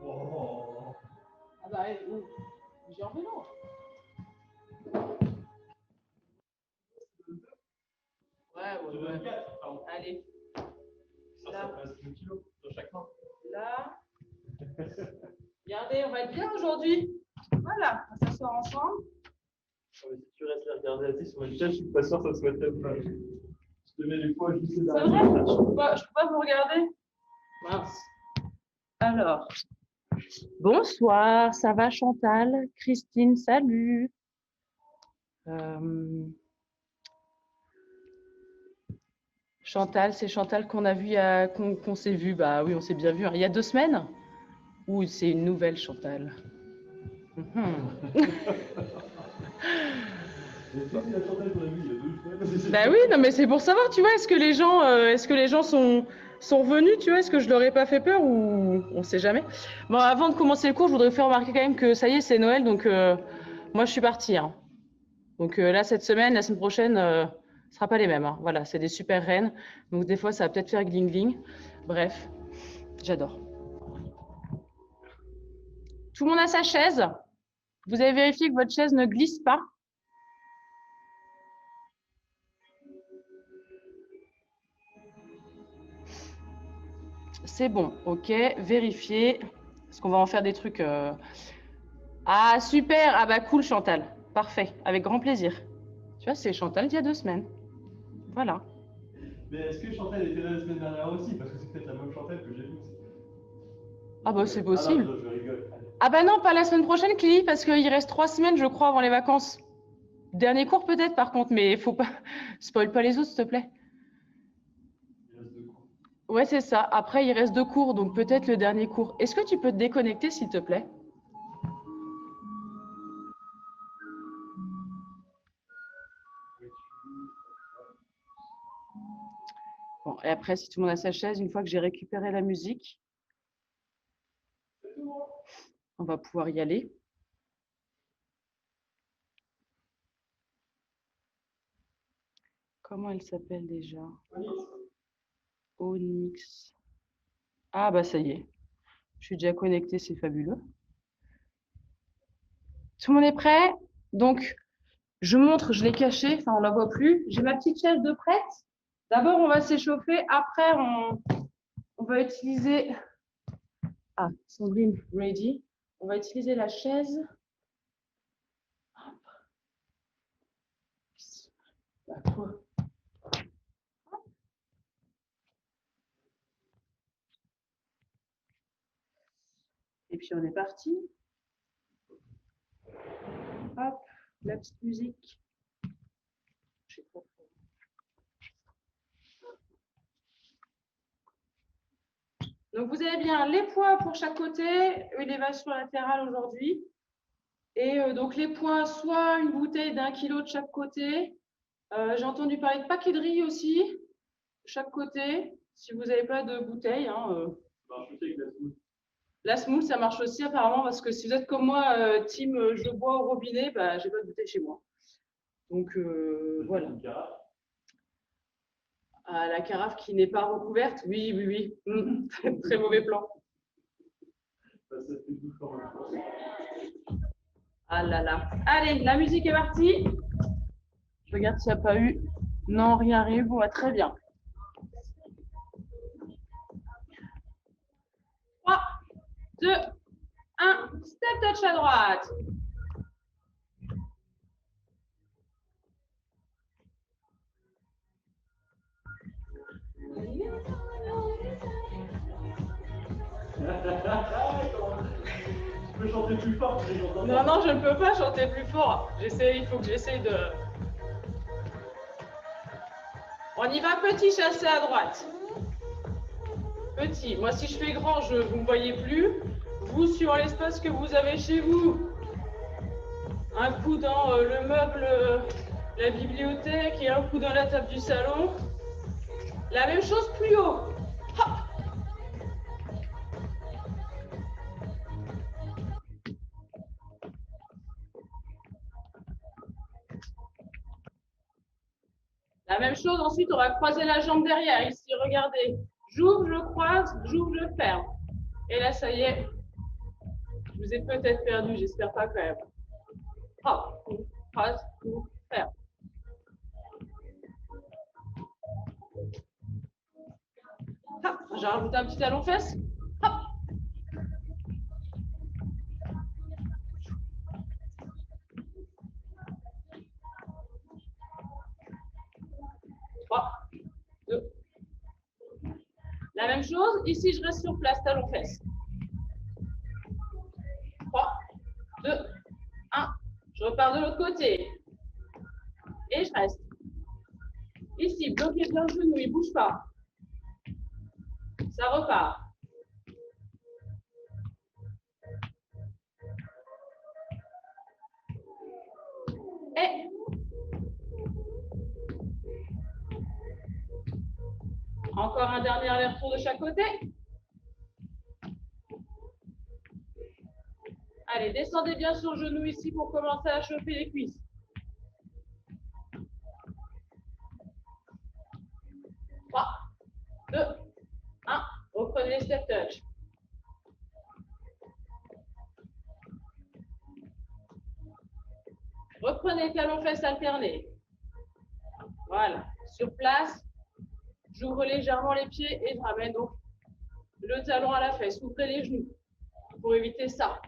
Oh. Ah bah, j'ai en vélo. Ouais. Allez. Ça passe 2 kilos sur chaque main. Là. Regardez, on va être bien aujourd'hui. Voilà, on s'assoit ensemble. Si tu restes là, regarder assis sur ma chaise, je suis pas sûr que ça soit très mal. Je te mets les poids juste C'est derrière. vrai, je peux pas vous regarder. Mince. Alors, bonsoir, ça va Chantal, Christine, salut. Chantal, c'est Chantal qu'on a vu, qu'on s'est vu, bah oui, on s'est bien vu il y a 2 semaines. Ou c'est une nouvelle Chantal. Bah oui, non mais c'est pour savoir, tu vois, est-ce que les gens sont sont revenus, tu vois, est-ce que je leur ai pas fait peur ou on sait jamais. Bon, avant de commencer le cours, je voudrais vous faire remarquer quand même que ça y est, c'est Noël, donc moi je suis partie. Hein. Donc là, cette semaine, la semaine prochaine, ce sera pas les mêmes. Hein. Voilà, c'est des super reines, donc des fois, ça va peut-être faire gling gling. Bref, j'adore. Tout le monde a sa chaise. Vous avez vérifié que votre chaise ne glisse pas. C'est bon, ok, vérifier. Parce qu'on va en faire des trucs. Ah, super! Ah bah cool, Chantal. Parfait, avec grand plaisir. Tu vois, c'est Chantal d'il y a 2 semaines. Voilà. Mais est-ce que Chantal était là la semaine dernière aussi? Parce que c'est peut-être la même Chantal que j'ai vue. Ah bah c'est possible. Ah non, je rigole. Allez. Ah bah non, pas la semaine prochaine, Clélie, parce qu'il reste 3 semaines, je crois, avant les vacances. Dernier cours peut-être, par contre, mais faut pas... Spoil pas les autres, s'il te plaît. Il reste 2 cours. Ouais, c'est ça. Après, il reste 2 cours, donc peut-être le dernier cours. Est-ce que tu peux te déconnecter, s'il te plaît? Bon, et après, si tout le monde a sa chaise, une fois que j'ai récupéré la musique, on va pouvoir y aller. Comment elle s'appelle déjà? Onyx. Ah bah ça y est. Je suis déjà connectée, c'est fabuleux. Tout le monde est prêt? Donc, je montre, je l'ai cachée, enfin on la voit plus. J'ai ma petite chaise de prête. D'abord, on va s'échauffer. Après, on va utiliser... Ah, Sandrine, ready. On va utiliser la chaise. Bah, quoi? Et puis, on est parti. Hop, la petite musique. Je sais pas. Donc, vous avez bien les poids pour chaque côté, élévation latérale aujourd'hui. Et donc, les poids, soit une bouteille d'1 kilo de chaque côté. J'ai entendu parler de paquet de riz aussi, chaque côté. Si vous n'avez pas de bouteille. Hein, la semoule, ça marche aussi apparemment, parce que si vous êtes comme moi, team je bois au robinet, bah, j'ai pas de bouteille chez moi. Donc, voilà. Ah, la carafe qui n'est pas recouverte, oui, oui, oui. Très mauvais plan. Ah là là. Allez, la musique est partie. Je regarde s'il n'y a pas eu. Non, rien, rien eu. Bon, bah, très bien. 3, 2, 1. Step touch à droite. Tu peux chanter plus fort, Non, non, je ne peux pas chanter plus fort. Il faut que j'essaye de... On y va, petit chassé à droite. Petit. Moi, si je fais grand, vous ne me voyez plus. Vous, sur l'espace que vous avez chez vous, un coup dans le meuble, la bibliothèque et un coup dans la table du salon. La même chose plus haut. Hop. La même chose, ensuite, on va croiser la jambe derrière. Ici, regardez. J'ouvre, je croise, j'ouvre, je ferme. Et là, ça y est. Je vous ai peut-être perdu, j'espère pas quand même. Hop, croise, ouvre, ferme. Hop, j'ai rajouté un petit talon-fesse. Hop. La même chose, ici je reste sur place, talon-fesse. 3, 2, 1. Je repars de l'autre côté. Et je reste. Ici, bloqué bien le genou, il ne bouge pas. Ça repart. Et Encore un dernier aller-retour de chaque côté. Allez, descendez bien sur le genou ici pour commencer à chauffer les cuisses. 3, 2, 1. Reprenez les step touch. Reprenez talons fesses alternés. Voilà. Sur place, j'ouvre légèrement les pieds et je ramène donc le talon à la fesse. Ouvrez les genoux pour éviter ça.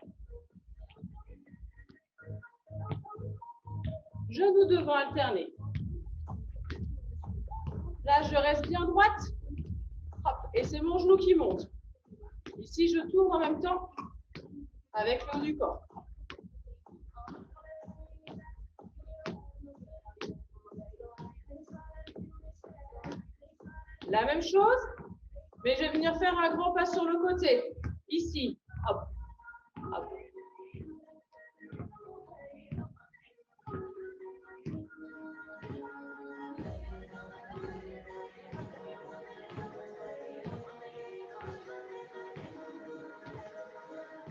Genoux devant alternés. Là, je reste bien droite. Hop, et c'est mon genou qui monte. Ici, je tourne en même temps avec le haut du corps. La même chose, mais je vais venir faire un grand pas sur le côté. Ici, hop, hop.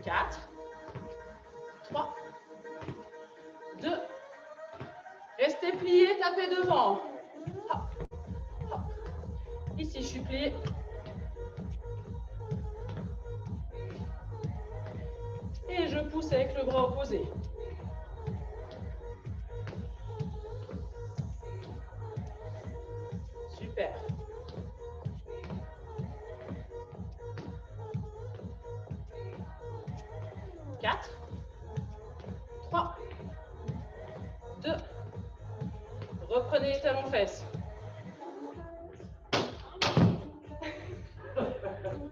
Quatre, 3, 2, restez pliés, tapez devant. Hop, hop. Ici, je suis pliée. Et je pousse avec le bras opposé. Super. Quatre, 3, 2, reprenez les talons fesses.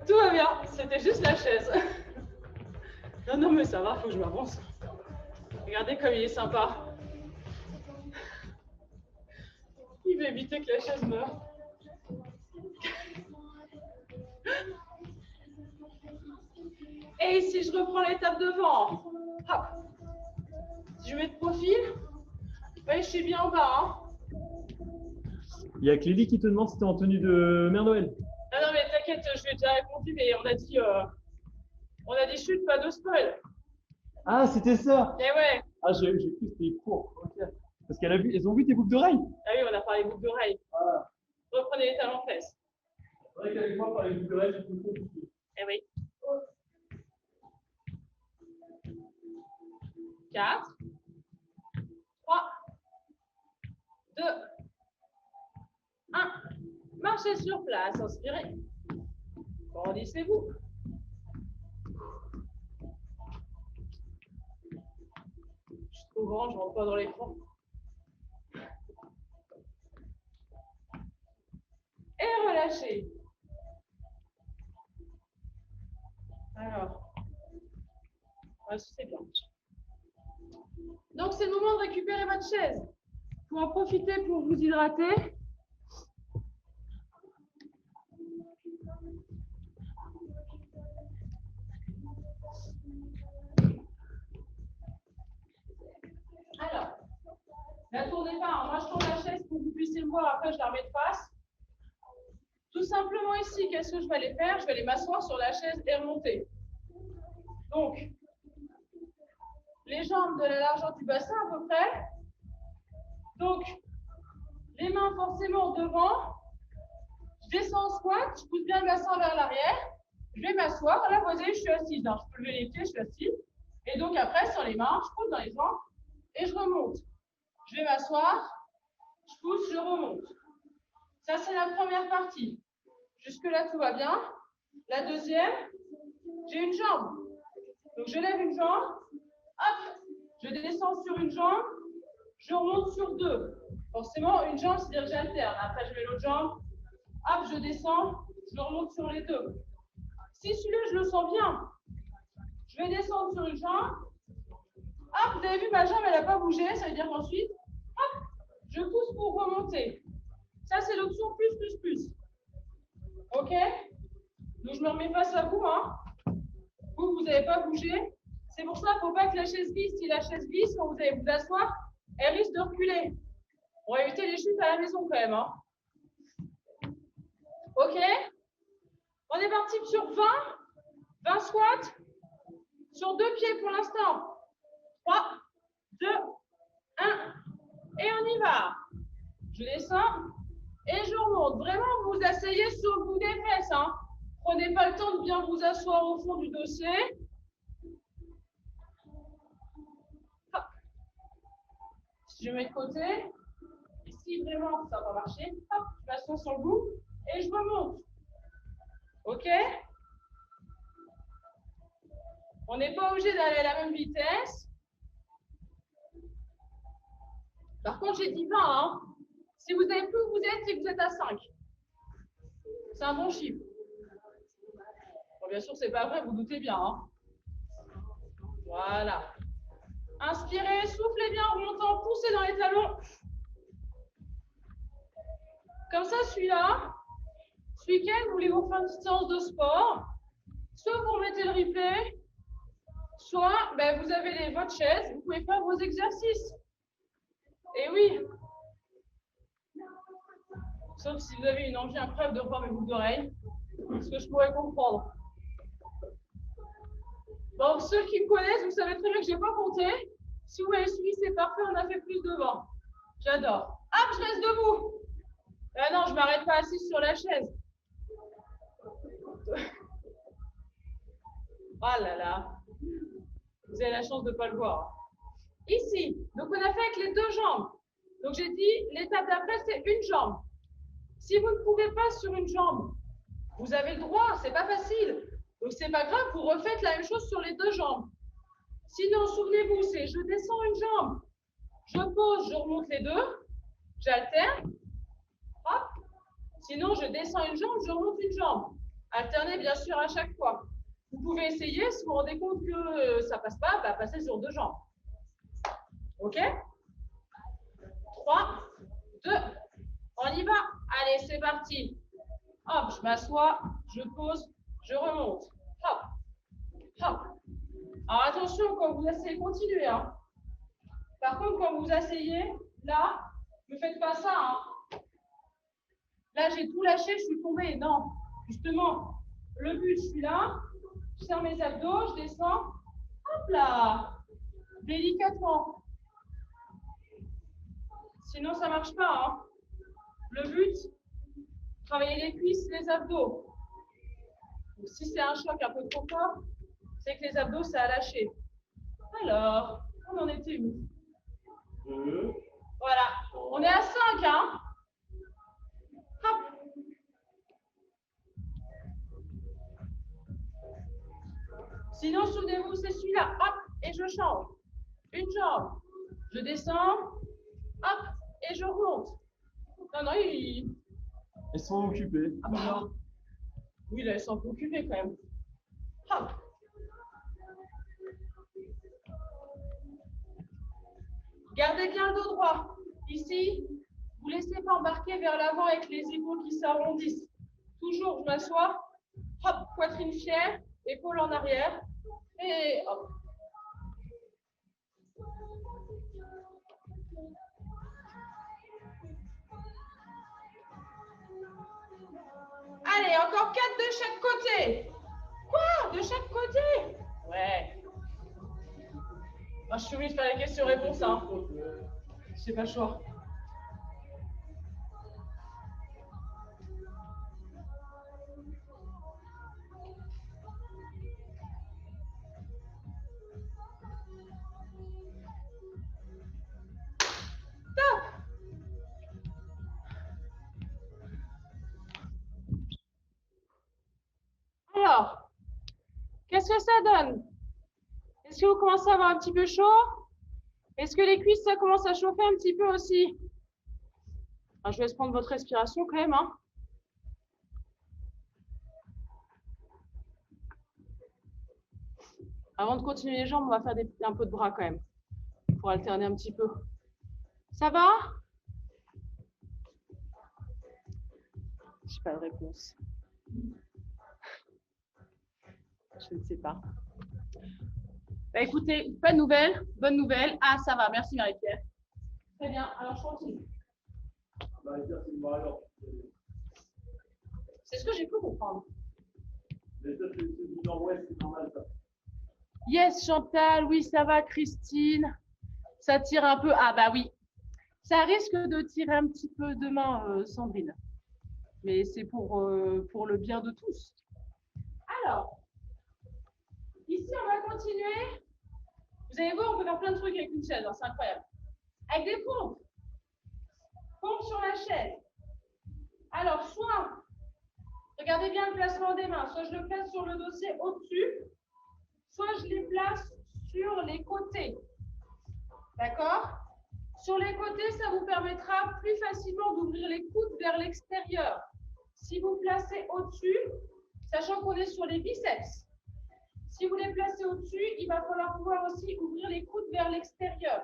Tout va bien, c'était juste la chaise. Non, non, mais ça va, faut que je m'avance. Regardez comme il est sympa. Il va éviter que la chaise meure. Et ici, je reprends l'étape devant. Hop. Si je mets de profil, ouais, je suis bien en bas. Hein. Il y a Clélie qui te demande si tu es en tenue de Mère Noël. Ah non, mais t'inquiète, je lui ai déjà répondu, mais on a dit chute, pas de spoil. Ah, c'était ça. Et ouais. Ah, j'ai cru que c'était court. Ok. Parce elles ont vu tes boucles d'oreilles. Ah oui, on a parlé boucles d'oreilles. Ah. Reprenez les talons fesses. C'est vrai qu'avec moi, parler boucles d'oreilles, c'est plus compliqué. Eh oui. 4, 3, 2, 1. Marchez sur place, inspirez. Grandissez-vous. Je suis trop grand, je ne rentre pas dans l'écran. Et relâchez. Alors, c'est bien. Donc, c'est le moment de récupérer votre chaise. Pour en profiter pour vous hydrater. Alors, ne tournez pas. Hein. Moi, je tourne la chaise pour que vous puissiez me voir. Après, je la remets de face. Tout simplement ici, qu'est-ce que je vais aller faire? Je vais aller m'asseoir sur la chaise et remonter. Donc, les jambes de la largeur du bassin à peu près. Donc, les mains forcément devant. Je descends en squat, je pousse bien le bassin vers l'arrière. Je vais m'asseoir. Là, vous voyez, je suis assise. Hein. Je peux lever les pieds, je suis assise. Et donc, après, sur les mains, je pousse dans les jambes et je remonte. Je vais m'asseoir, je pousse, je remonte. Ça, c'est la première partie. Jusque-là, tout va bien. La deuxième, j'ai une jambe. Donc, je lève une jambe. Hop, je descends sur une jambe. Je remonte sur deux. Forcément, une jambe, c'est-à-dire que j'alterne. Après, je mets l'autre jambe. Hop, je descends. Je remonte sur les deux. Si celui-là, je le sens bien, je vais descendre sur une jambe. Hop, vous avez vu, ma jambe, elle n'a pas bougé. Ça veut dire qu'ensuite, hop, je pousse pour remonter. Ça, c'est l'option plus. OK? Donc, je me remets face à vous. Hein. Vous n'avez pas bougé. C'est pour ça qu'il ne faut pas que la chaise glisse. Si la chaise glisse, quand vous allez vous asseoir, elle risque de reculer. On va éviter les chutes à la maison quand même. Hein. OK? On est parti sur 20 squats sur 2 pieds pour l'instant. 3, 2, 1. Et on y va. Je descends et je remonte. Vraiment, vous asseyez sur le bout des fesses. Hein. Prenez pas le temps de bien vous asseoir au fond du dossier. Hop. Si je mets de côté, ici vraiment ça va marcher, hop, je m'assois sur le bout et je remonte. OK? On n'est pas obligé d'aller à la même vitesse. Par contre, j'ai dit 20. Hein. Si vous avez plus où vous êtes, c'est que vous êtes à 5. C'est un bon chiffre. Bon, bien sûr, c'est pas vrai, vous doutez bien. Hein. Voilà. Inspirez, soufflez bien en remontant, poussez dans les talons. Comme ça, celui-là, ce week-end, vous voulez vous faire une petite séance de sport. Soit vous remettez le replay, soit vous avez votre chaise, vous pouvez faire vos exercices. Et oui. Sauf si vous avez une envie incroyable de revoir mes boucles d'oreilles, ce que je pourrais comprendre. Bon, ceux qui me connaissent, vous savez très bien que je n'ai pas compté. Si vous avez suivi, c'est parfait, on a fait plus de 20. J'adore. Hop, je reste debout. Ah non, je ne m'arrête pas assise sur la chaise. Ah là là. Vous avez la chance de ne pas le voir. Ici, donc on a fait avec les 2 jambes. Donc j'ai dit, l'étape d'après, c'est une jambe. Si vous ne pouvez pas sur une jambe, vous avez le droit, c'est pas facile. Donc c'est pas grave, vous refaites la même chose sur les 2 jambes. Sinon, souvenez-vous, c'est je descends une jambe, je pose, je remonte les 2, j'alterne, hop. Sinon, je descends une jambe, je remonte une jambe. Alternez bien sûr à chaque fois. Vous pouvez essayer, si vous vous rendez compte que ça passe pas, passez sur 2 jambes. OK? 3, 2, on y va. Allez, c'est parti. Hop, je m'assois, je pose, je remonte. Hop, hop. Alors attention, quand vous asseyez, continuez. Hein. Par contre, quand vous asseyez, là, ne faites pas ça. Hein. Là, j'ai tout lâché, je suis tombée. Non, justement, le but, je suis là, je serre mes abdos, je descends. Hop là, délicatement. Sinon, ça ne marche pas. Hein. Le but, travailler les cuisses, les abdos. Donc, si c'est un choc un peu trop fort, c'est que les abdos, ça a lâché. Alors, on en était où? 2. Voilà, on est à 5, hein? Hop. Sinon, souvenez-vous, c'est celui-là. Hop, et je change. Une jambe. Je descends. Hop, et je remonte. Non, non, Ils sont occupés. Ah bah non. Oui, là, ils sont un peu occupés quand même. Hop. Gardez bien le dos droit. Ici, vous ne laissez pas embarquer vers l'avant avec les épaules qui s'arrondissent. Toujours, je m'assois. Hop, poitrine fière, épaules en arrière. Et hop. Allez, encore 4 de chaque côté. Quoi? De chaque côté? Ouais. Oh, je suis obligée de faire les questions-réponses. Hein. Je n'ai pas le choix. Top. Alors, qu'est-ce que ça donne? Est-ce que vous commencez à avoir un petit peu chaud? Est-ce que les cuisses, ça commence à chauffer un petit peu aussi? Alors, je vais laisse prendre votre respiration quand même. Hein. Avant de continuer les jambes, on va faire un peu de bras quand même, pour alterner un petit peu. Ça va? Je n'ai pas de réponse. Je ne sais pas. Bah, écoutez, pas de nouvelles, bonne nouvelle. Ah, ça va, merci Marie-Pierre. Très bien, alors je continue. C'est ce que j'ai pu comprendre. Mais ça, c'est du nord-ouest, c'est normal, ça. Yes, Chantal, oui, ça va, Christine. Ça tire un peu. Ah, bah oui. Ça risque de tirer un petit peu demain, Sandrine. Mais c'est pour le bien de tous. Alors, ici, on va continuer. Vous allez voir, on peut faire plein de trucs avec une chaise, hein, c'est incroyable. Avec des pompes. Pompes sur la chaise. Alors, soit, regardez bien le placement des mains, soit je le place sur le dossier au-dessus, soit je les place sur les côtés. D'accord? Sur les côtés, ça vous permettra plus facilement d'ouvrir les coudes vers l'extérieur. Si vous placez au-dessus, sachant qu'on est sur les biceps, si vous les placez au-dessus, il va falloir pouvoir aussi ouvrir les coudes vers l'extérieur.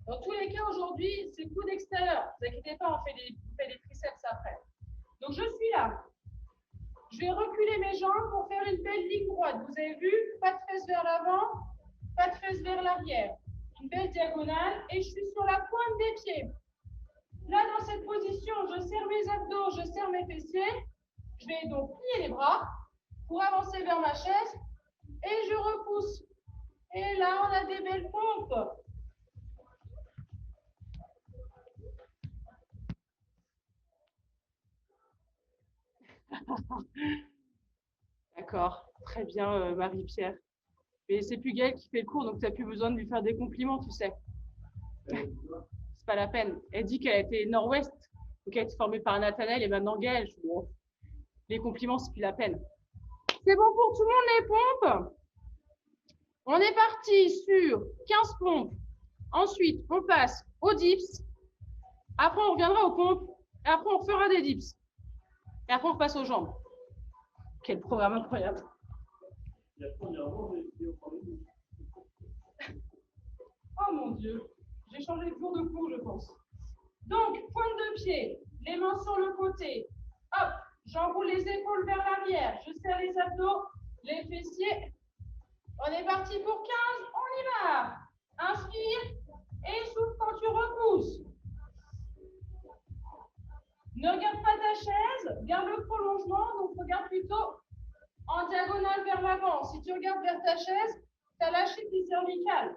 Dans tous les cas, aujourd'hui, c'est coude extérieur. Ne vous inquiétez pas, on fait les triceps après. Donc, je suis là. Je vais reculer mes jambes pour faire une belle ligne droite. Vous avez vu, pas de fesses vers l'avant, pas de fesses vers l'arrière. Une belle diagonale et je suis sur la pointe des pieds. Là, dans cette position, je serre mes abdos, je serre mes fessiers. Je vais donc plier les bras pour avancer vers ma chaise et je repousse. Et là, on a des belles pompes. D'accord, très bien, Marie-Pierre. Mais c'est plus Gaëlle qui fait le cours, donc tu n'as plus besoin de lui faire des compliments, tu sais. C'est pas la peine. Elle dit qu'elle a été nord-ouest, donc elle a été formée par Nathanaël et maintenant Gaëlle. Bon, les compliments, c'est plus la peine. C'est bon pour tout le monde, les pompes? On est parti sur 15 pompes. Ensuite, on passe aux dips. Après, on reviendra aux pompes. Et après, on fera des dips. Et après, on passe aux jambes. Quel programme incroyable. Oh mon Dieu, j'ai changé de jour de cours, je pense. Donc, pointe de pied, les mains sur le côté. Hop, j'enroule les épaules vers l'arrière. Je serre les abdos, les fessiers. On est parti pour 15, on y va. Inspire et souffle quand tu repousses. Ne regarde pas ta chaise, garde le prolongement, donc regarde plutôt en diagonale vers l'avant. Si tu regardes vers ta chaise, tu as lâché tes cervicales.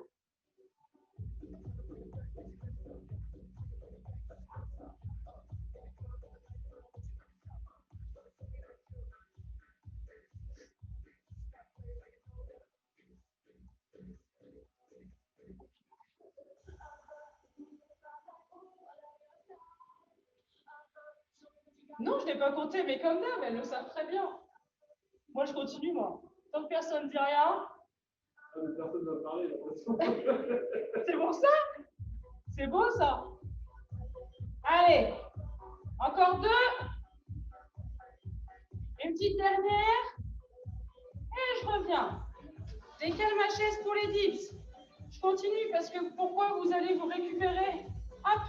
Non, je n'ai pas compté, mais comme d'hab, elles le savent très bien. Moi, je continue, moi. Tant que personne ne dit rien. Personne ne va parler. C'est bon ça? C'est beau ça. Allez, encore 2. Une petite dernière. Et je reviens. Décale ma chaise pour les dips. Je continue parce que pourquoi vous allez vous récupérer? Hop.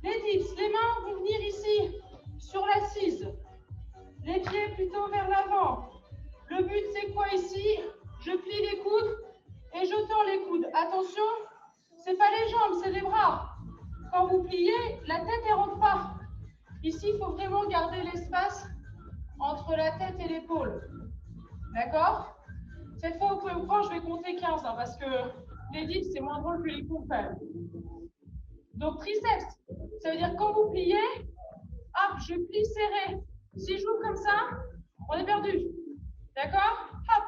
Les dips, les mains vont venir ici, sur l'assise. Les pieds plutôt vers l'avant. Le but, c'est quoi ici? Je plie les coudes et je tends les coudes. Attention, c'est pas les jambes, c'est les bras. Quand vous pliez, la tête, elle rentre pas. Ici, il faut vraiment garder l'espace entre la tête et l'épaule. D'accord? Cette fois, vous pouvez me croire, je vais compter 15, hein, parce que les dips, c'est moins drôle que les pompes. Donc, triceps, ça veut dire quand vous pliez, hop, je plie serré. Si je joue comme ça, on est perdu. D'accord? Hop.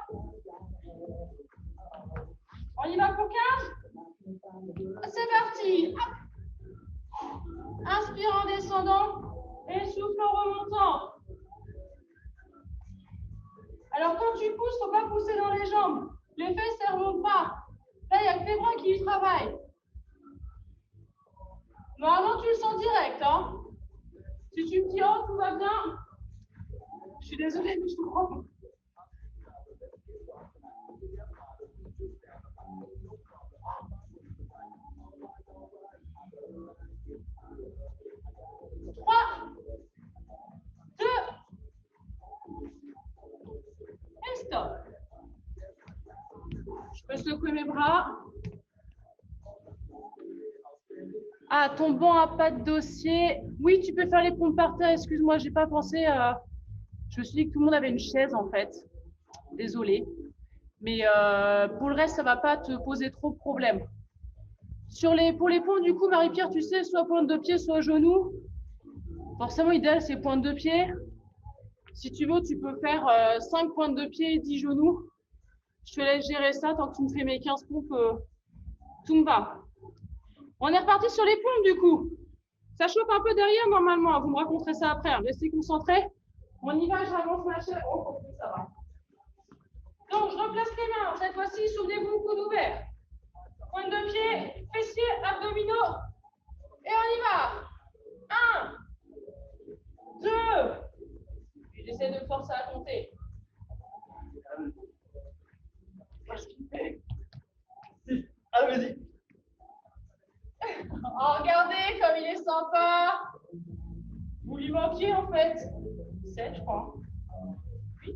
On y va pour 15? C'est parti. Hop. Inspire en descendant et souffle en remontant. Alors, quand tu pousses, il ne faut pas pousser dans les jambes. Les fesses, elles ne remontent pas. Là, il n'y a que les bras qui y travaillent. Normalement, tu le sens direct. Hein. Si tu me dis, oh, tout va bien, je suis désolée, mais je te crois pas. Et stop. Je peux secouer mes bras. Ah, ton banc à pas de dossier. Oui, tu peux faire les pompes par terre. Excuse-moi, j'ai pas pensé à... Je me suis dit que tout le monde avait une chaise, en fait. Désolée. Mais pour le reste, ça va pas te poser trop de problèmes. Pour les pointes, du coup, Marie-Pierre, tu sais, soit pointe de pied, soit genou. Forcément, idéal, c'est pointe de pied. Si tu veux, tu peux faire 5 pointes de pied et 10 genoux. Je te laisse gérer ça tant que tu me fais mes 15 pompes. Tout me va. On est reparti sur les pompes, du coup. Ça chauffe un peu derrière, normalement. Vous me raconterez ça après. Restez concentrés. On y va, j'avance ma chaise. Oh, ça va. Donc, je replace les mains. Cette fois-ci, souvenez-vous, coude ouvert. Pointe de pied, fessiers, abdominaux. Et on y va. 1, 2. J'essaie de forcer à compter. Ah, vas-y. Oh, regardez comme il est sympa. Vous lui manquiez en fait. 7, je crois. 8.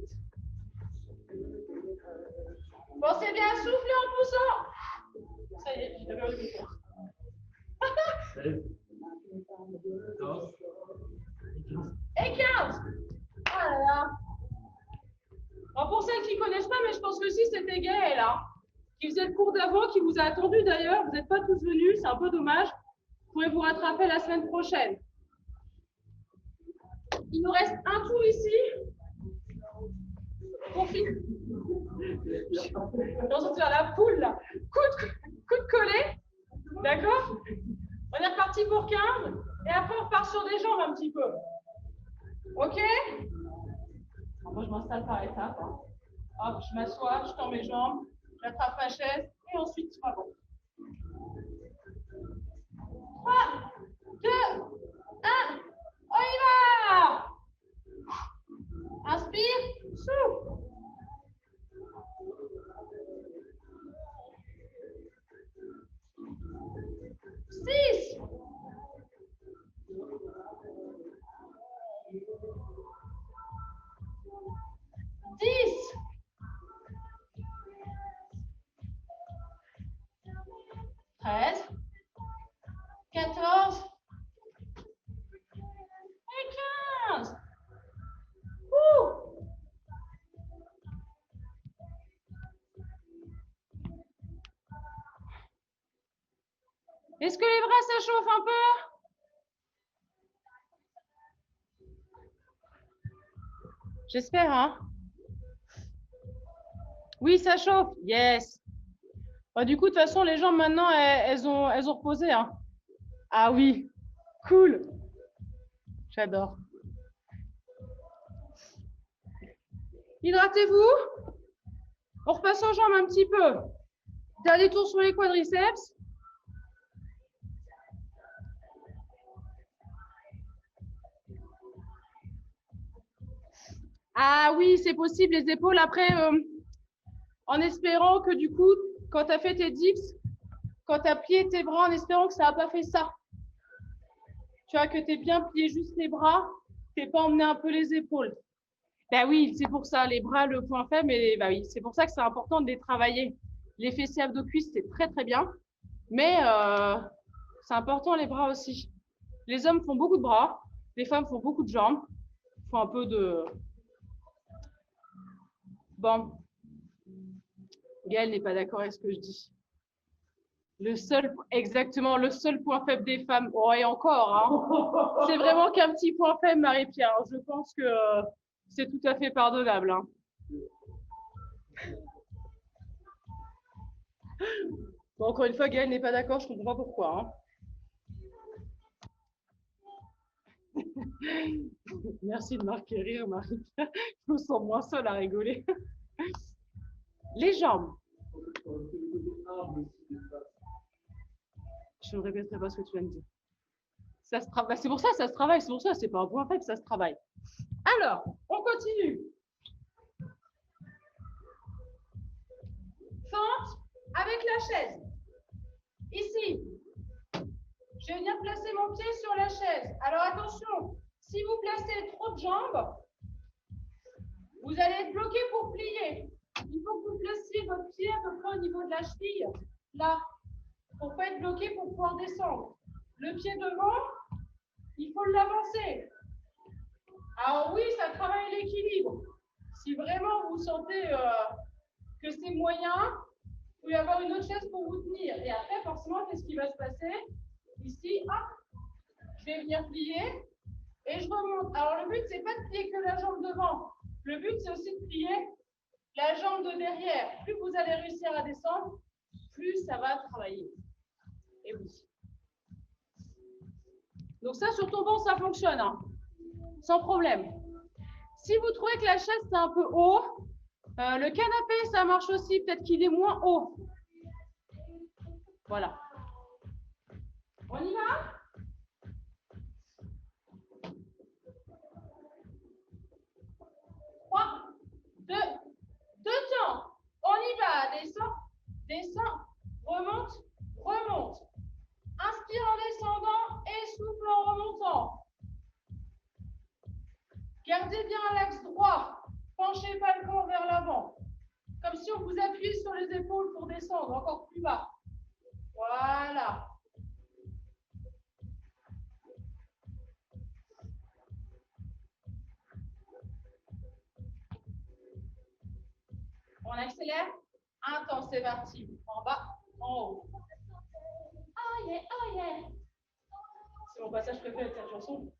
Pensez bien à souffler en poussant. Ça y est, j'ai perdu mes cœurs. 16, 14, Et 15. Ah là là. Alors pour celles qui ne connaissent pas, mais je pense que si c'était Gaël, hein, qui faisait le cours d'avant, qui vous a attendu d'ailleurs, vous n'êtes pas tous venus, c'est un peu dommage. Vous pourrez vous rattraper la semaine prochaine. Il nous reste un tour ici. Pour finir. Dans faire la poule là. Coude collé. D'accord? On est reparti pour 15. Et après on repart sur des jambes un petit peu. Ok? Alors, moi je m'installe par étapes. Hein. Hop, je m'assois, je tends mes jambes, j'attrape ma chaise et ensuite je m'avance. 3, 2, 1, on y va! Inspire, souffle. 6, 10, 13, 14 et 15. Est-ce que les bras, ça chauffe un peu? J'espère, hein? Oui, ça chauffe. Yes. Bah, du coup, de toute façon, les jambes, maintenant, elles ont reposé. Hein. Ah oui, cool. J'adore. Hydratez-vous. On repasse aux jambes un petit peu. Dernier tour sur les quadriceps. Ah oui, c'est possible, les épaules. Après, en espérant que du coup, quand tu as fait tes dips, quand tu as plié tes bras, en espérant que ça n'a pas fait ça. Tu vois, que tu es bien plié juste les bras, tu n'es pas emmené un peu les épaules. Ben oui, c'est pour ça, les bras, le point faible, mais ben oui, c'est pour ça que c'est important de les travailler. Les fessiers abdos-cuisses, c'est très très bien, mais c'est important les bras aussi. Les hommes font beaucoup de bras, les femmes font beaucoup de jambes, font un peu de... Bon, Gaëlle n'est pas d'accord avec ce que je dis. Exactement, le seul point faible des femmes. Oh, et encore, hein. C'est vraiment qu'un petit point faible, Marie-Pierre. Je pense que c'est tout à fait pardonnable. Hein. Bon, encore une fois, Gaëlle n'est pas d'accord, je ne comprends pas pourquoi. Hein. Merci de marquer rire, Marie-Pierre. Je me sens moins seule à rigoler. Les jambes. Je ne répéterai pas ce que tu viens de dire. Ça se travaille. C'est pour ça que ça se travaille. C'est pour ça, c'est pas un point faible, ça se travaille. Alors, on continue. Fente avec la chaise. Ici. Je vais venir placer mon pied sur la chaise. Alors attention, si vous placez trop de jambes, vous allez être bloqué pour plier. Il faut que vous placiez votre pied à peu près au niveau de la cheville, là, pour ne pas être bloqué pour pouvoir descendre. Le pied devant, il faut l'avancer. Alors oui, ça travaille l'équilibre. Si vraiment vous sentez que c'est moyen, il peut y avoir une autre chaise pour vous tenir. Et après, forcément, qu'est-ce qui va se passer? Ici, hop, je vais venir plier et je remonte. Alors le but, c'est pas de plier que la jambe devant. Le but, c'est aussi de plier la jambe de derrière. Plus vous allez réussir à descendre, plus ça va travailler. Et vous. Donc ça, sur ton banc, ça fonctionne, hein, sans problème. Si vous trouvez que la chaise, c'est un peu haut, le canapé, ça marche aussi, peut-être qu'il est moins haut. Voilà. On y va? Trois, deux temps. On y va. Descend, descend, remonte, remonte. Inspire en descendant et souffle en remontant. Gardez bien l'axe droit. Penchez pas le corps vers l'avant. Comme si on vous appuyait sur les épaules pour descendre encore plus bas. Voilà. On accélère. Un temps, c'est parti. En bas, en haut. Oh yeah, oh yeah. C'est mon passage préféré de cette chanson.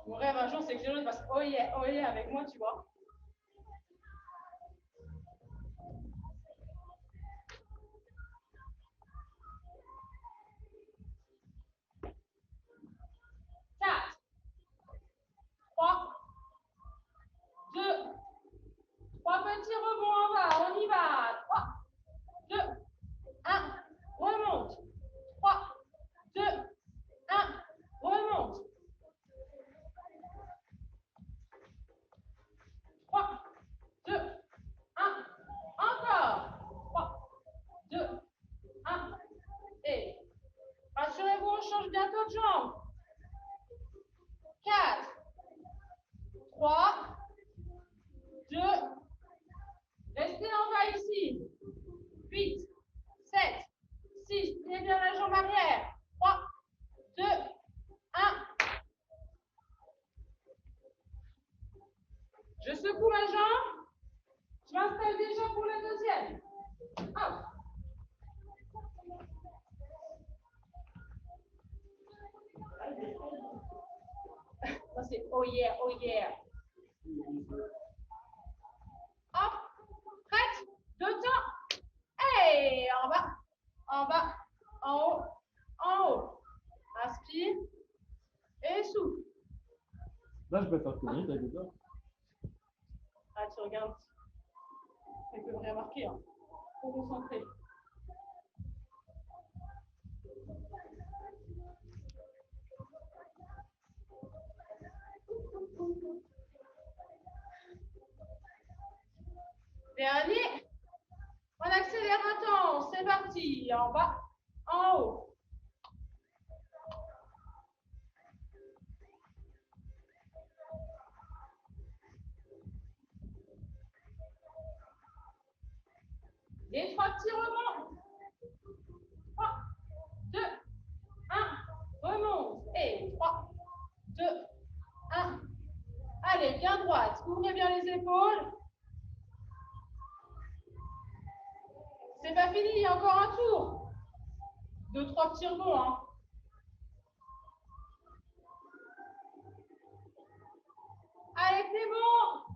Mon rêve un jour, c'est que Gélo fasse oh yeah avec moi, tu vois. Quatre, 3, 2, 3 petits rebonds en bas, on y va. 3, 2, 1, remonte. 3, 2, 1, remonte. 3, 2, 1, encore. 3, 2, 1, et rassurez-vous, on change bientôt de jambe. 4, 3, 2, restez en bas ici. 8, 7, 6, tenez bien la jambe arrière. 3, 2, 1. Je secoue ma jambe. Je m'installe déjà pour la deuxième. Hop. Ça c'est oh yeah, oh yeah. Hop. Prête? Deux temps. Hey, en bas, en haut, en haut. Inspire et souffle. Là, je préfère courir avec les autres. Ah, tu regardes. Il peut rien marquer. Hein. Faut concentrer. Dernier. On accélère un temps. C'est parti. En bas, en haut. Et 3 petits rebonds. 3, 2, 1. Remonte. Et 3, 2, 1. Allez, bien droite. Ouvrez bien les épaules. C'est pas fini, il y a encore un tour. 2, 3 petits rebonds. Hein. Allez, c'est bon.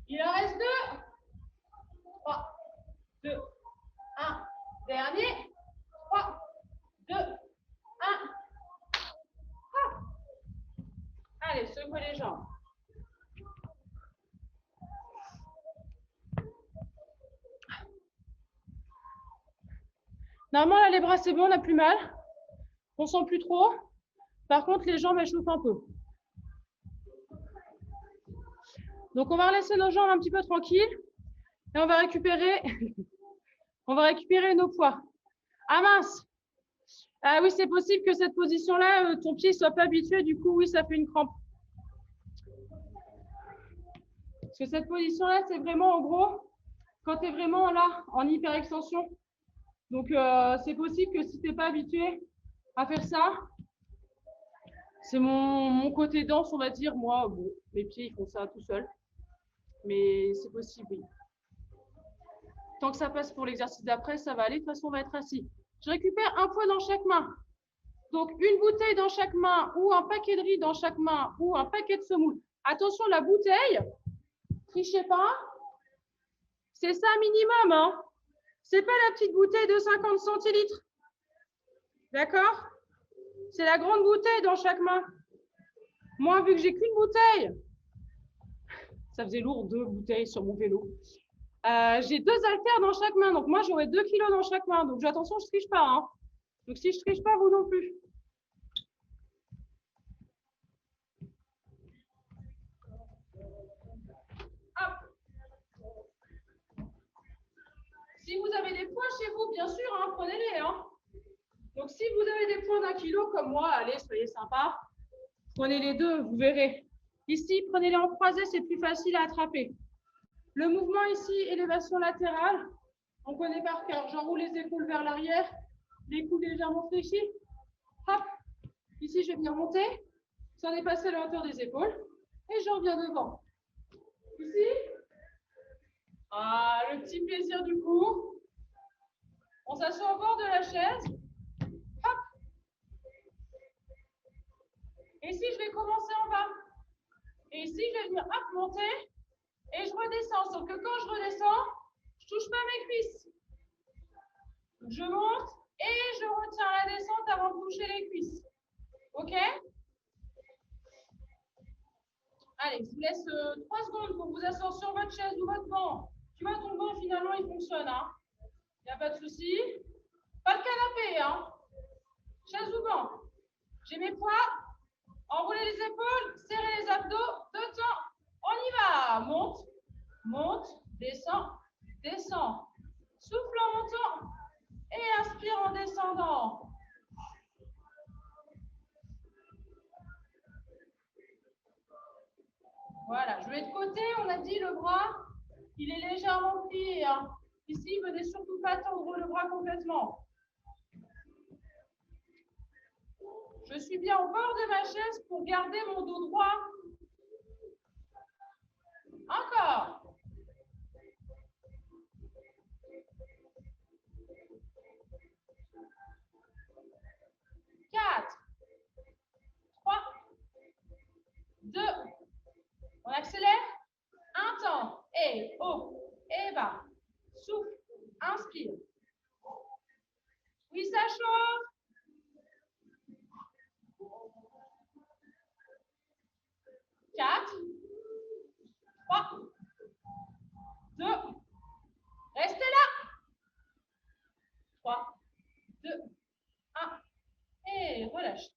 Il en reste 2. 3, 2, 1. Dernier. 3, 2, 1. Hop. Allez, secouez les jambes. Normalement, là, les bras, c'est bon, on n'a plus mal. On sent plus trop. Par contre, les jambes, elles chauffent un peu. Donc, on va laisser nos jambes un petit peu tranquilles. Et on va récupérer, nos poids. Ah mince! Ah oui, c'est possible que cette position-là, ton pied ne soit pas habitué. Du coup, oui, ça fait une crampe. Parce que cette position-là, c'est vraiment, en gros, quand tu es vraiment là, en hyper extension. Donc, c'est possible que si tu n'es pas habitué à faire ça, c'est mon côté danse, on va dire. Moi, bon, mes pieds, ils font ça tout seuls. Mais c'est possible, oui. Tant que ça passe pour l'exercice d'après, ça va aller. De toute façon, on va être assis. Je récupère un poids dans chaque main. Donc, une bouteille dans chaque main ou un paquet de riz dans chaque main ou un paquet de semoule. Attention, la bouteille, trichez pas. C'est ça minimum, hein. C'est pas la petite bouteille de 50 centilitres. D'accord? C'est la grande bouteille dans chaque main. Moi, vu que j'ai qu'une bouteille, ça faisait lourd, 2 bouteilles sur mon vélo. J'ai 2 haltères dans chaque main. Donc, moi, j'aurai 2 kilos dans chaque main. Donc, attention, je ne triche pas. Hein. Donc, si je ne triche pas, vous non plus. Hop. Si vous avez des poids chez vous, bien sûr, hein, prenez-les. Hein. Donc, si vous avez des poids d'1 kilo comme moi, allez, soyez sympa. Prenez les 2, vous verrez. Ici, prenez-les en croisé, c'est plus facile à attraper. Le mouvement ici, élévation latérale, on connaît par cœur. J'enroule les épaules vers l'arrière, les coudes légèrement fléchis. Hop. Ici, je vais venir monter, sans dépasser la hauteur des épaules. Et je reviens devant. Ici. Ah, le petit plaisir du coup. On s'assoit au bord de la chaise. Hop. Et ici, je vais commencer en bas. Et ici, je vais venir hop, monter. Et je redescends. Sauf que quand je redescends, je ne touche pas mes cuisses. Donc, je monte et je retiens la descente avant de toucher les cuisses. OK? Allez, je vous laisse 3 secondes pour vous asseoir sur votre chaise ou votre banc. Tu vois, ton banc, finalement, il fonctionne. Hein? Il n'y a pas de souci. Pas de canapé. Hein? Chaise ou banc. J'ai mes poids. Enroulez les épaules. Serrez les abdos. 2 temps. On y va. Monte. Monte. Descend. Descend. Souffle en montant. Et inspire en descendant. Voilà, je vais de côté, on a dit le bras, il est légèrement plié. Hein. Ici, venez surtout pas tendre le bras complètement. Je suis bien au bord de ma chaise pour garder mon dos droit. Encore. Quatre, 3, 2, on accélère. Un temps, et haut, et bas. Souffle, inspire. Oui, ça chauffe. 4, 3, 2, restez là. 3, 2, 1, et relâche.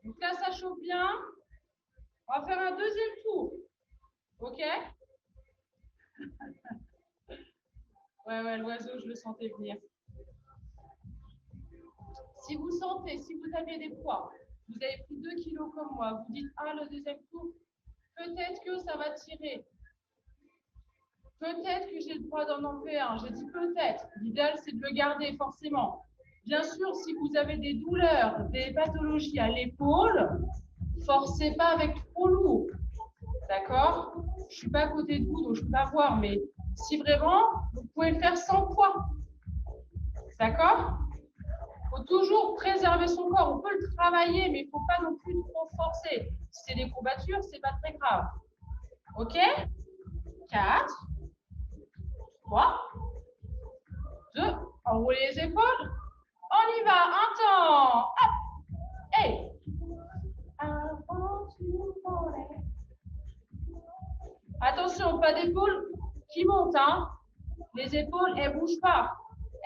Donc là, ça chauffe bien. On va faire un deuxième tour. OK? Ouais, l'oiseau, je le sentais venir. Si vous sentez, si vous avez des poids, vous avez pris 2 kilos comme moi, vous dites, ah, le deuxième tour, peut-être que ça va tirer. Peut-être que j'ai le droit d'en enlever un. J'ai dit peut-être. L'idéal, c'est de le garder forcément. Bien sûr, si vous avez des douleurs, des pathologies à l'épaule, forcez pas avec trop lourd. D'accord? Je ne suis pas à côté de vous, donc je ne peux pas voir. Mais si vraiment, vous pouvez le faire sans poids. D'accord? Il faut toujours préserver son corps. On peut le travailler, mais il ne faut pas non plus trop forcer. Si c'est des courbatures, ce n'est pas très grave. OK? 4, 3, 2, enroulez les épaules. On y va, un temps. Hop. Et. Attention, pas d'épaules qui montent. Hein. Les épaules, elles ne bougent pas.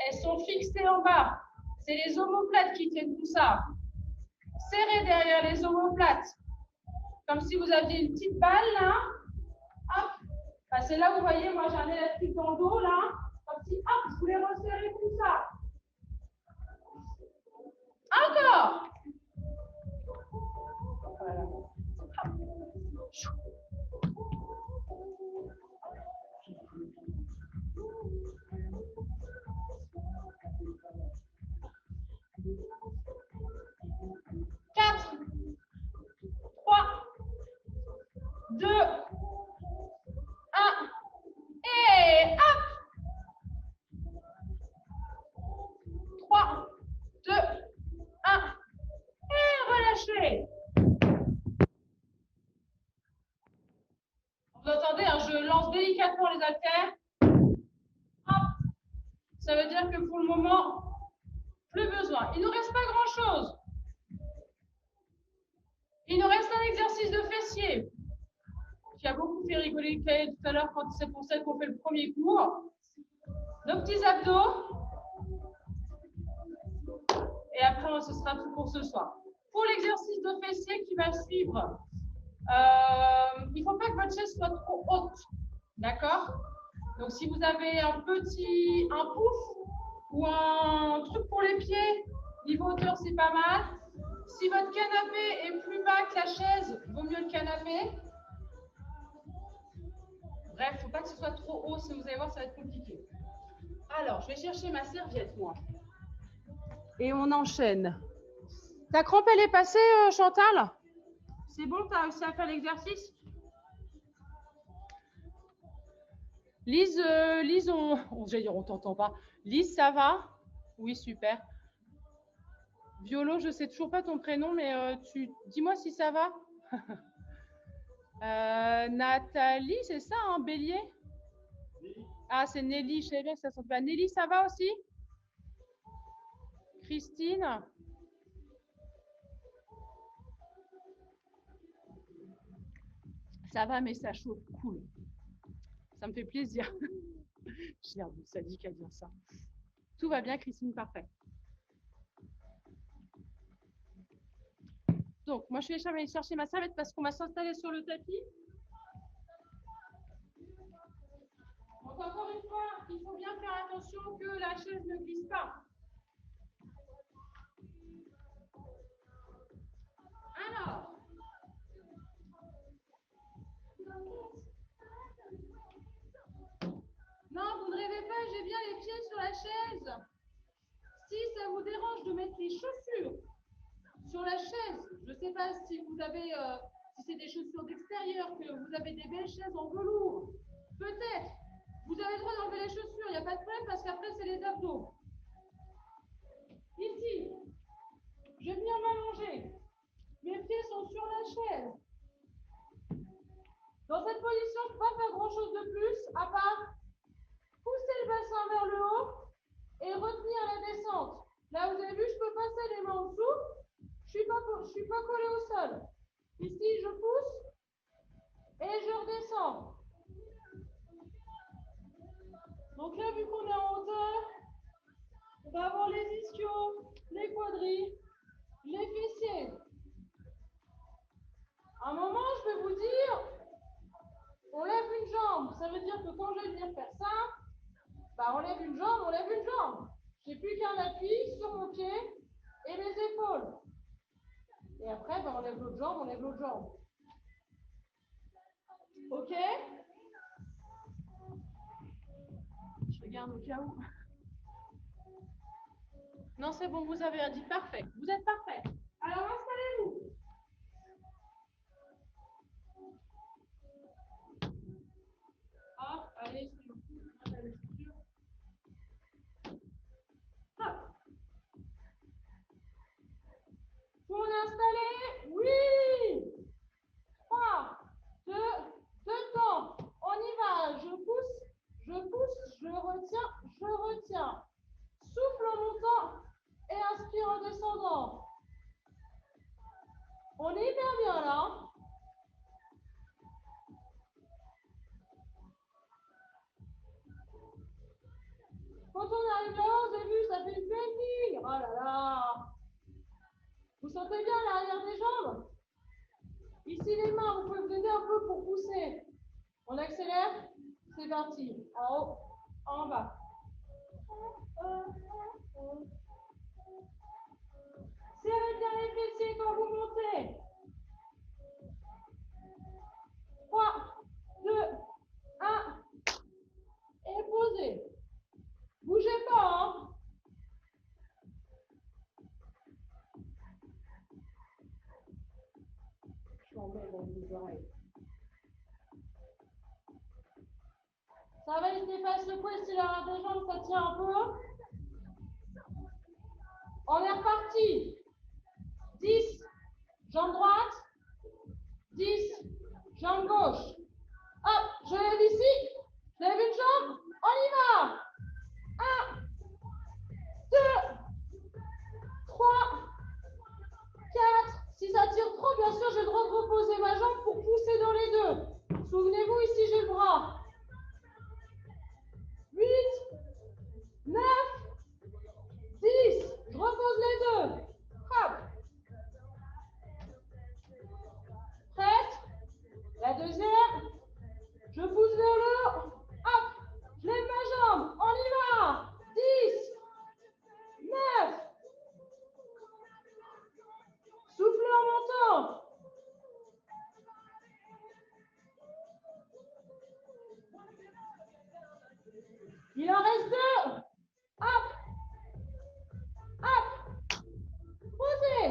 Elles sont fixées en bas. C'est les omoplates qui tiennent tout ça. Serrez derrière les omoplates. Comme si vous aviez une petite balle là. Hop. Bah, c'est là où vous voyez, moi j'ai un élastique dans le dos là. Comme si, hop, je voulais resserrer tout ça. Encore. Voilà. Quatre, 3, 2, 1. Et hop! 3, 2, 1. Et relâchez. Vous entendez, hein, je lance délicatement les haltères. Hop. Ça veut dire que pour le moment, plus besoin. Il ne nous reste pas grand-chose. Il nous reste un exercice de fessier qui a beaucoup fait rigoler Kay tout à l'heure quand c'est pour ça qu'on fait le premier cours. Nos petits abdos. Et après, ce sera tout pour ce soir. Pour l'exercice de fessier qui va suivre, il ne faut pas que votre chaise soit trop haute. D'accord? Donc, si vous avez un pouf ou un truc pour les pieds, niveau hauteur, c'est pas mal. Si votre canapé est plus bas que la chaise, vaut mieux le canapé. Bref, il ne faut pas que ce soit trop haut, sinon vous allez voir, ça va être compliqué. Alors, je vais chercher ma serviette, moi. Et on enchaîne. Ta crampe, elle est passée, Chantal? C'est bon, tu as réussi à faire l'exercice? Lise, j'allais dire, on t'entend pas. Lise, ça va? Oui, super. Violo, je sais toujours pas ton prénom, mais dis-moi si ça va. Nathalie, c'est ça, hein, Bélier? Ah, c'est Nelly, je savais bien que ça ne sent pas. Nelly, ça va aussi? Christine? Ça va, mais ça chauffe. Cool. Ça me fait plaisir. J'ai l'air de sadique à dire ça. Tout va bien, Christine, parfait. Donc, moi, je vais aller chercher ma serviette parce qu'on va s'installer sur le tapis. Donc, encore une fois, il faut bien faire attention que la chaise ne glisse pas. Alors, non, vous ne rêvez pas, j'ai bien les pieds sur la chaise. Si ça vous dérange de mettre les chaussures sur la chaise, je ne sais pas si vous avez, si c'est des chaussures d'extérieur, que vous avez des belles chaises en velours, peut-être. Vous avez le droit d'enlever les chaussures, il n'y a pas de problème parce qu'après c'est les abdos. Ici, je vais venir m'allonger. Mes pieds sont sur la chaise. Dans cette position, je ne peux pas faire grand-chose de plus à part pousser le bassin vers le haut et retenir la descente. Là, vous avez vu, je peux passer les mains en dessous. Je ne suis pas collée au sol. Ici, je pousse et je redescends. Donc là, vu qu'on est en hauteur, on va avoir les ischios, les quadris, les fessiers. À un moment, je vais vous dire, on lève une jambe. Ça veut dire que quand je vais venir faire ça, bah, on lève une jambe, on lève une jambe. Je n'ai plus qu'un appui sur mon pied et les épaules. Et après, bah, on lève l'autre jambe, on lève l'autre jambe. Ok? Je regarde au cas où. Non, c'est bon, vous avez dit parfait. Vous êtes parfait. Alors, installez-vous. Hop, allez, hop. On est installé? Oui! 3, 2, 2 temps. On y va. Je pousse, je retiens. Souffle en montant et inspire en descendant. On est hyper bien là. Quand on arrive là, vous avez vu, ça fait une belle ligne. Oh là là. Vous sentez bien l'arrière des jambes? Ici les mains, vous pouvez vous aider un peu pour pousser. On accélère? C'est parti. En haut, en bas. Serrez bien les fessiers quand vous montez. 3, 2, 1. Et posez. Bougez pas, hein. Je m'en mets dans les oreilles. Ça va, n'hésitez pas à secouer si la des jambes, ça tient un peu. On est reparti. 10, jambe droite. 10, jambe gauche. Hop, je lève ici. Je lève une jambe. On y va. 1, 2, 3, 4. Si ça tire trop, bien sûr, j'ai le droit de reposer ma jambe pour pousser dans les deux. Souvenez-vous, ici, j'ai le bras. 8, 9, 10. Je repose les deux. Hop. Prête? La deuxième. Je pousse vers le haut. Hop. Je lève ma jambe. On y va. 10, 9. Soufflez en montant. Il en reste 2. Hop. Hop. Posez.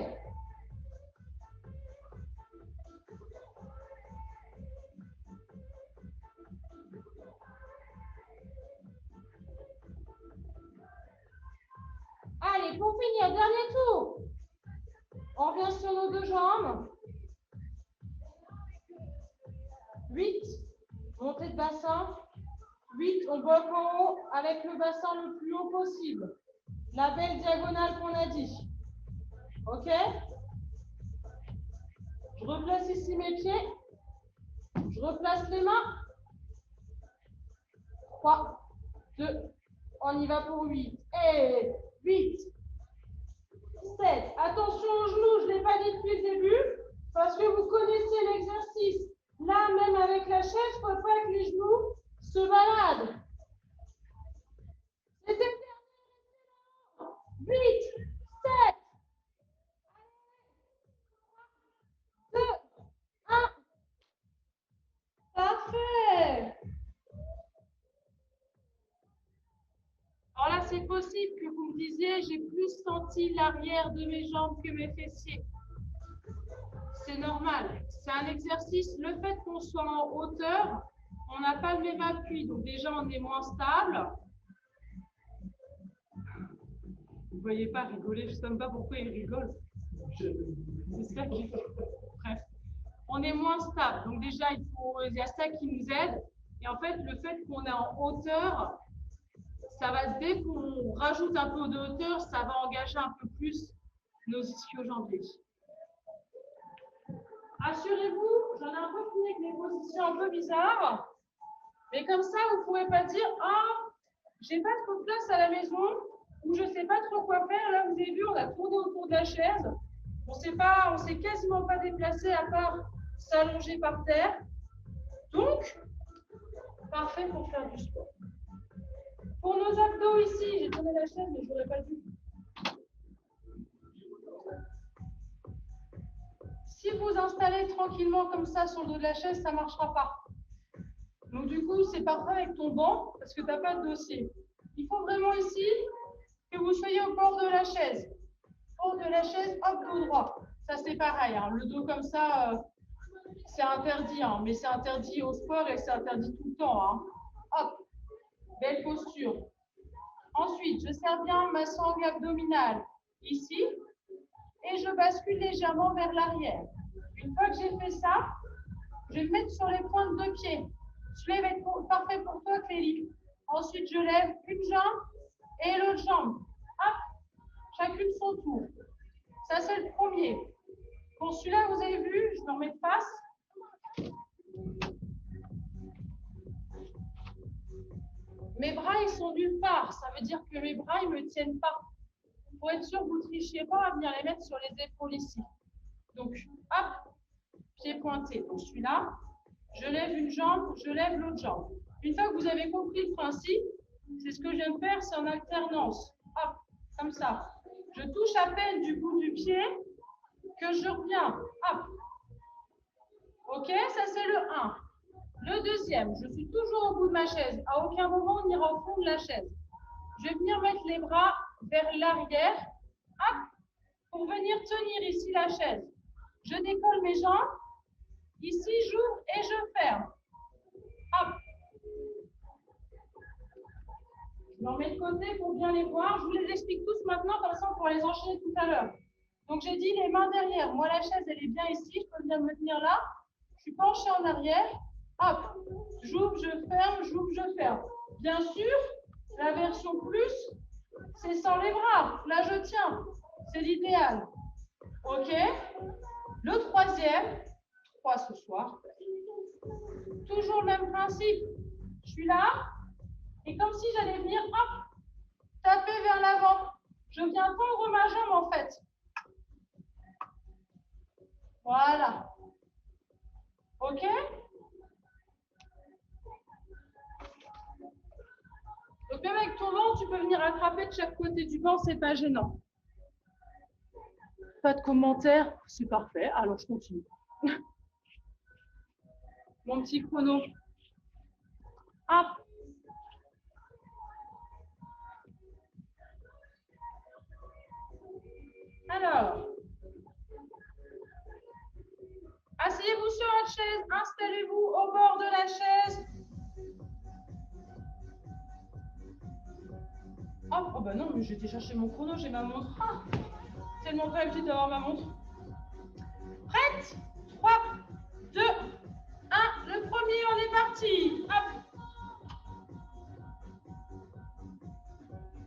Allez, pour finir, dernier tour. On revient sur nos deux jambes. 8, montée de bassin. 8, on bloque en haut avec le bassin le plus haut possible. La belle diagonale qu'on a dit. OK? Je replace ici mes pieds. Je replace les mains. 3, 2, on y va pour 8. Et 8, 7. Attention aux genoux, je ne l'ai pas dit depuis le début, parce que vous connaissez l'exercice. Là, même avec la chaise, il ne faut pas que les genoux se baladent. C'était le dernier. 8, 7, 2, 1. Parfait. Alors là, c'est possible que vous me disiez, j'ai plus senti l'arrière de mes jambes que mes fessiers. C'est normal. C'est un exercice. Le fait qu'on soit en hauteur, on n'a pas le même appui. Donc déjà, on est moins stable. Vous ne voyez pas rigoler, je ne sais même pas pourquoi il rigole. C'est ça qui fait. Bref. On est moins stable. Donc déjà, il y a ça qui nous aide. Et en fait, le fait qu'on est en hauteur, ça va, dès qu'on rajoute un peu de hauteur, ça va engager un peu plus nos ischio-jambiers. Assurez-vous, j'en ai un peu fini avec mes positions un peu bizarres. Mais comme ça, vous ne pourrez pas dire « Ah, j'ai pas trop de place à la maison » ou « Je ne sais pas trop quoi faire ». Là, vous avez vu, on a tourné autour de la chaise. On ne s'est quasiment pas déplacé à part s'allonger par terre. Donc, parfait pour faire du sport. Pour nos abdos ici, j'ai tourné la chaise, mais je n'aurais pas dû. Si vous installez tranquillement comme ça sur le dos de la chaise, ça ne marchera pas. Donc du coup, c'est parfait avec ton banc parce que tu n'as pas de dossier. Il faut vraiment ici que vous soyez au bord de la chaise. Bord de la chaise, hop, dos droit. Ça, c'est pareil. Hein. Le dos comme ça, c'est interdit. Hein. Mais c'est interdit au sport et c'est interdit tout le temps. Hein. Hop, belle posture. Ensuite, je serre bien ma sangle abdominale ici. Et je bascule légèrement vers l'arrière. Une fois que j'ai fait ça, je vais me mettre sur les pointes de pied. Je vais être parfait pour toi, Clélie. Ensuite, je lève une jambe et l'autre jambe. Hop, chacune son tour. Ça, c'est le premier. Pour celui-là, vous avez vu, je me remets de face. Mes bras, ils sont nulle part. Ça veut dire que mes bras, ils ne me tiennent pas. Pour être sûr que vous ne trichiez pas à venir les mettre sur les épaules ici. Donc, hop, pied pointé. Donc, celui-là, je lève une jambe, je lève l'autre jambe. Une fois que vous avez compris le principe, c'est ce que je viens de faire, c'est en alternance. Hop, comme ça. Je touche à peine du bout du pied que je reviens. Hop. OK, ça c'est le 1. Le deuxième, je suis toujours au bout de ma chaise. À aucun moment, on ira au fond de la chaise. Je vais venir mettre les bras vers l'arrière. Hop, pour venir tenir ici la chaise. Je décolle mes jambes. Ici, j'ouvre et je ferme. Hop. Je m'en mets de côté pour bien les voir. Je vous les explique tous maintenant, comme ça on pourra les enchaîner tout à l'heure. Donc j'ai dit les mains derrière. Moi, la chaise, elle est bien ici. Je peux bien me tenir là. Je suis penchée en arrière. Hop. J'ouvre, je ferme, j'ouvre, je ferme. Bien sûr, la version plus, c'est sans les bras. Là, je tiens. C'est l'idéal. OK. Le troisième, 3 ce soir. Toujours le même principe. Je suis là. Et comme si j'allais venir, hop, taper vers l'avant. Je viens tendre ma jambe en fait. Voilà. OK? Donc même avec ton ventre, tu peux venir attraper de chaque côté du banc, c'est pas gênant. Pas de commentaires, c'est parfait. Alors je continue. Mon petit chrono. Hop. Alors, asseyez-vous sur votre chaise, installez-vous au bord de la chaise. Hop, oh bah non, mais j'ai été chercher mon chrono, j'ai ma montre. Ah, tellement pas habituée d'avoir ma montre. Prête? 3, 2, 1. Le premier, on est parti. Hop.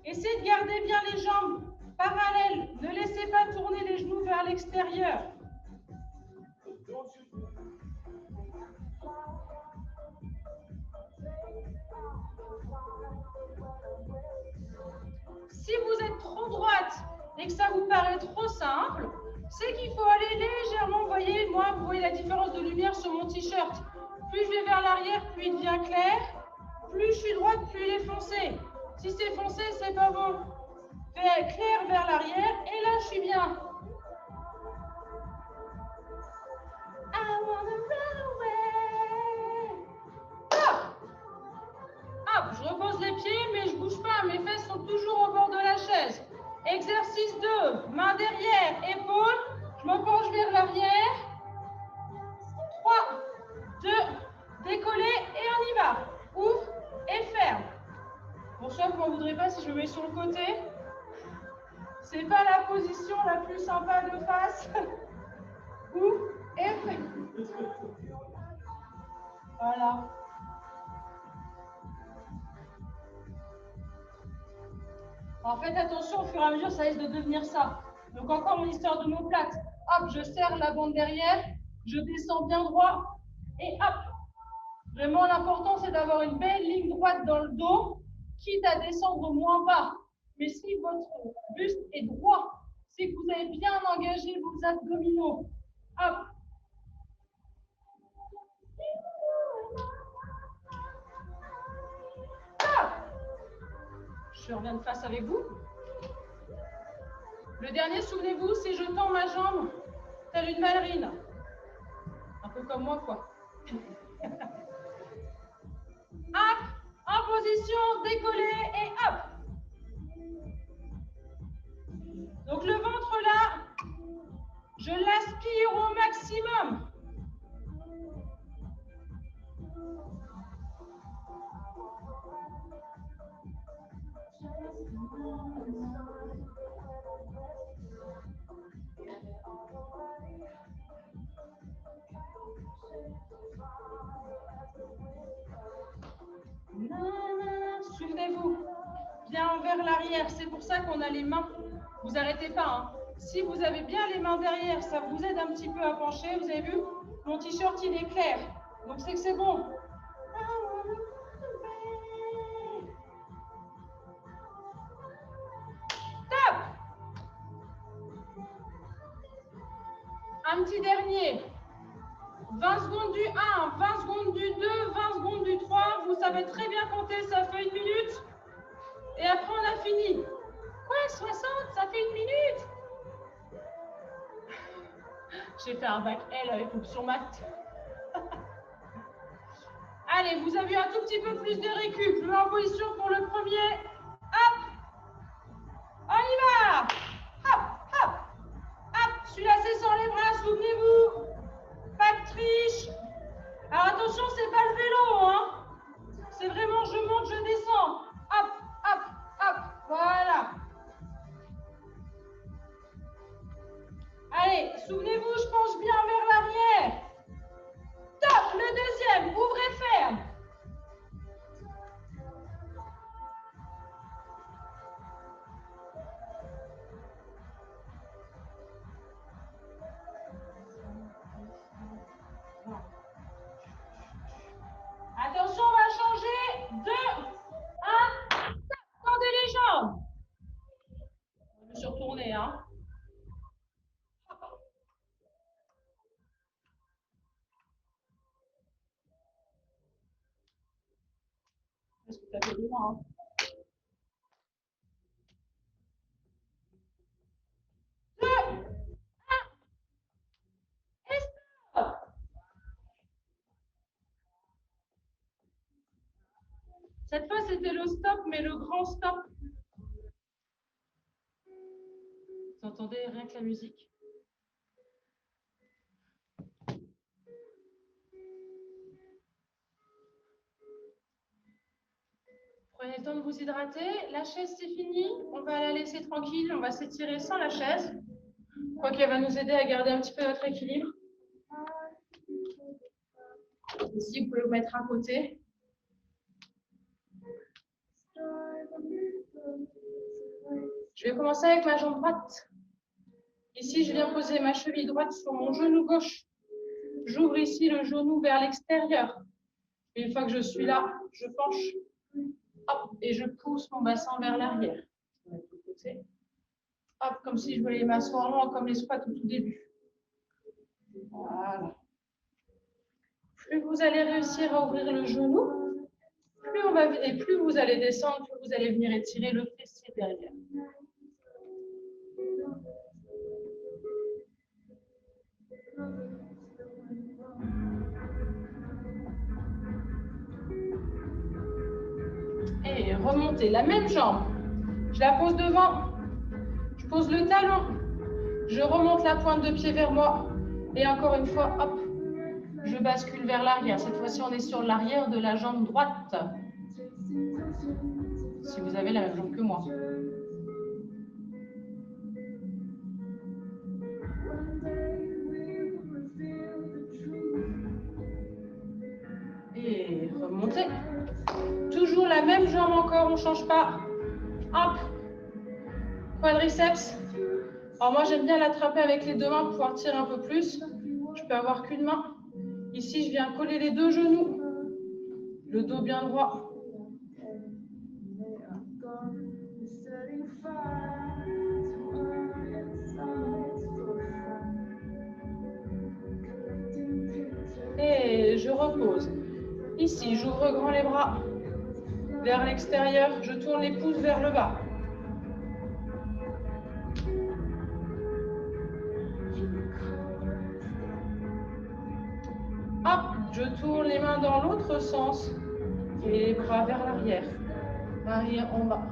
Essayez de garder bien les jambes parallèles. Ne laissez pas tourner les genoux vers l'extérieur. Si vous êtes trop droite et que ça vous paraît trop simple, c'est qu'il faut aller légèrement, vous voyez, moi, vous voyez la différence de lumière sur mon t-shirt. Plus je vais vers l'arrière, plus il devient clair. Plus je suis droite, plus il est foncé. Si c'est foncé, c'est pas bon. Clair vers l'arrière, et là, je suis bien. I wanna run away. Hop! Hop, je repose les pieds, mais je bouge pas. Mes fesses sont toujours au bord de la chaise. Exercice 2, main derrière, épaules. Je me penche vers l'arrière. 3, 2, décoller et on y va. Ouvre et ferme. Pour ça, vous ne voudrez pas si je me mets sur le côté. C'est pas la position la plus sympa de face. Ouvre et ferme. Voilà. En fait, attention, au fur et à mesure, ça risque de devenir ça. Donc encore mon histoire d'omoplate. Hop, je serre la bande derrière, je descends bien droit et hop. Vraiment, l'important, c'est d'avoir une belle ligne droite dans le dos, quitte à descendre moins bas. Mais si votre buste est droit, c'est que vous avez bien engagé vos abdominaux. Hop. Hop. Je reviens de face avec vous. Le dernier, souvenez-vous, c'est je tends ma jambe telle une ballerine. Un peu comme moi, quoi. Hop, en position, décollé et hop. Donc le ventre là, je l'aspire au maximum. Souvenez-vous, bien vers l'arrière, c'est pour ça qu'on a les mains. Vous n'arrêtez pas. Hein. Si vous avez bien les mains derrière, ça vous aide un petit peu à pencher. Vous avez vu, mon t-shirt, il est clair. Donc c'est que c'est bon. Top! Un petit dernier. 20 secondes du 1, 20 secondes du 2, 20 secondes du 3. Vous savez très bien compter, ça fait 1 minute. Et après, on a fini. Quoi, 60, ça fait 1 minute? J'ai fait un bac L avec option maths. Allez, vous avez un tout petit peu plus de récup. Je mets en position pour le premier. Hop. On y va. Hop, hop, hop. Celui-là, c'est sans les bras, souvenez-vous. Pas de triche. Alors attention, c'est pas le vélo, hein. C'est vraiment je monte, je descends. Hop, hop, hop. Voilà. Allez, souvenez-vous, je penche bien vers l'arrière. Top, le deuxième, ouvrez ferme. Attention, on va changer. 2, 1, tendez les jambes. Je me suis retournée, hein. Est-ce que tu as fait de moi, hein? Cette fois, c'était le stop, mais le grand stop. Vous entendez rien que la musique? Prenez le temps de vous hydrater. La chaise, c'est fini. On va la laisser tranquille. On va s'étirer sans la chaise. Je crois qu'elle va nous aider à garder un petit peu notre équilibre. Ici, vous pouvez vous mettre à côté. Je vais commencer avec ma jambe droite. Ici, je viens poser ma cheville droite sur mon genou gauche. J'ouvre ici le genou vers l'extérieur. Une fois que je suis là, je penche. Hop, et je pousse mon bassin vers l'arrière. Je vais mettre de côté. Hop, comme si je voulais m'asseoir loin, comme les squats au tout début. Voilà. Plus vous allez réussir à ouvrir le genou, plus vous allez descendre, plus vous allez venir étirer le fessier derrière. Et remontez la même jambe. Je la pose devant. Je pose le talon. Je remonte la pointe de pied vers moi. Et encore une fois, hop, je bascule vers l'arrière. Cette fois-ci, on est sur l'arrière de la jambe droite. Si vous avez la même jambe que moi. Et remontez. Toujours la même jambe encore, on ne change pas. Hop. Quadriceps. Alors moi, j'aime bien l'attraper avec les deux mains pour pouvoir tirer un peu plus. Je peux avoir qu'une main. Ici, je viens coller les deux genoux. Le dos bien droit. Et je repose. Ici, j'ouvre grand les bras vers l'extérieur. Je tourne les pouces vers le bas. Hop, je tourne les mains dans l'autre sens et les bras vers l'arrière. Arrière en bas.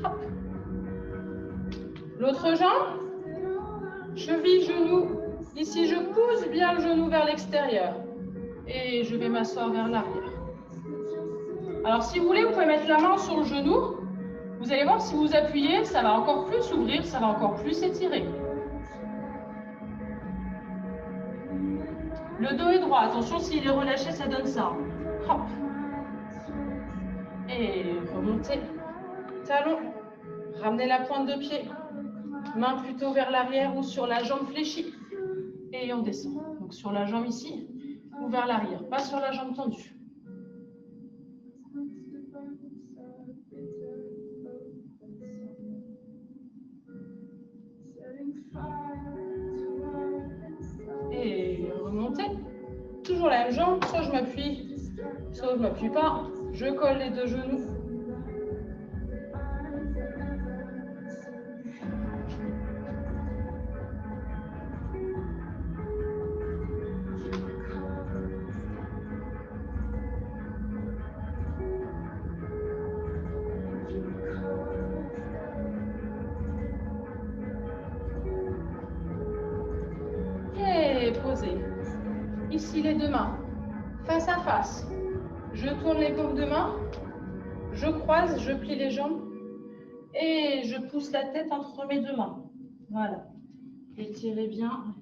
Hop. L'autre jambe. Cheville, genou. Ici, je pousse bien le genou vers l'extérieur. Et je vais m'asseoir vers l'arrière. Alors, si vous voulez, vous pouvez mettre la main sur le genou. Vous allez voir, si vous appuyez, ça va encore plus s'ouvrir, ça va encore plus s'étirer. Le dos est droit. Attention, s'il est relâché, ça donne ça. Hop. Et remontez. Talon. Ramenez la pointe de pied. Main plutôt vers l'arrière ou sur la jambe fléchie. Et on descend. Donc sur la jambe ici ou vers l'arrière, pas sur la jambe tendue. Et remontez. Toujours la même jambe, soit je m'appuie, soit je ne m'appuie pas. Je colle les deux genoux. croisés. Ici, les deux mains, face à face. Je tourne les paumes de main, je croise, je plie les jambes et je pousse la tête entre mes deux mains. Voilà. Étirez bien.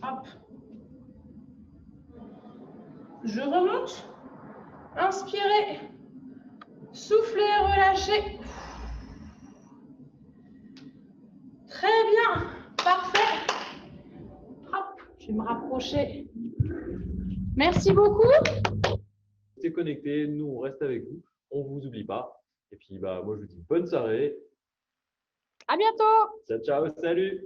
Hop. Je remonte. Inspirez. Soufflez, relâchez. Très bien. Parfait. Hop. Je vais me rapprocher. Merci beaucoup. Restez connectés, nous on reste avec vous, on vous oublie pas. Et puis moi je vous dis bonne soirée. À bientôt. Ciao, ciao, salut.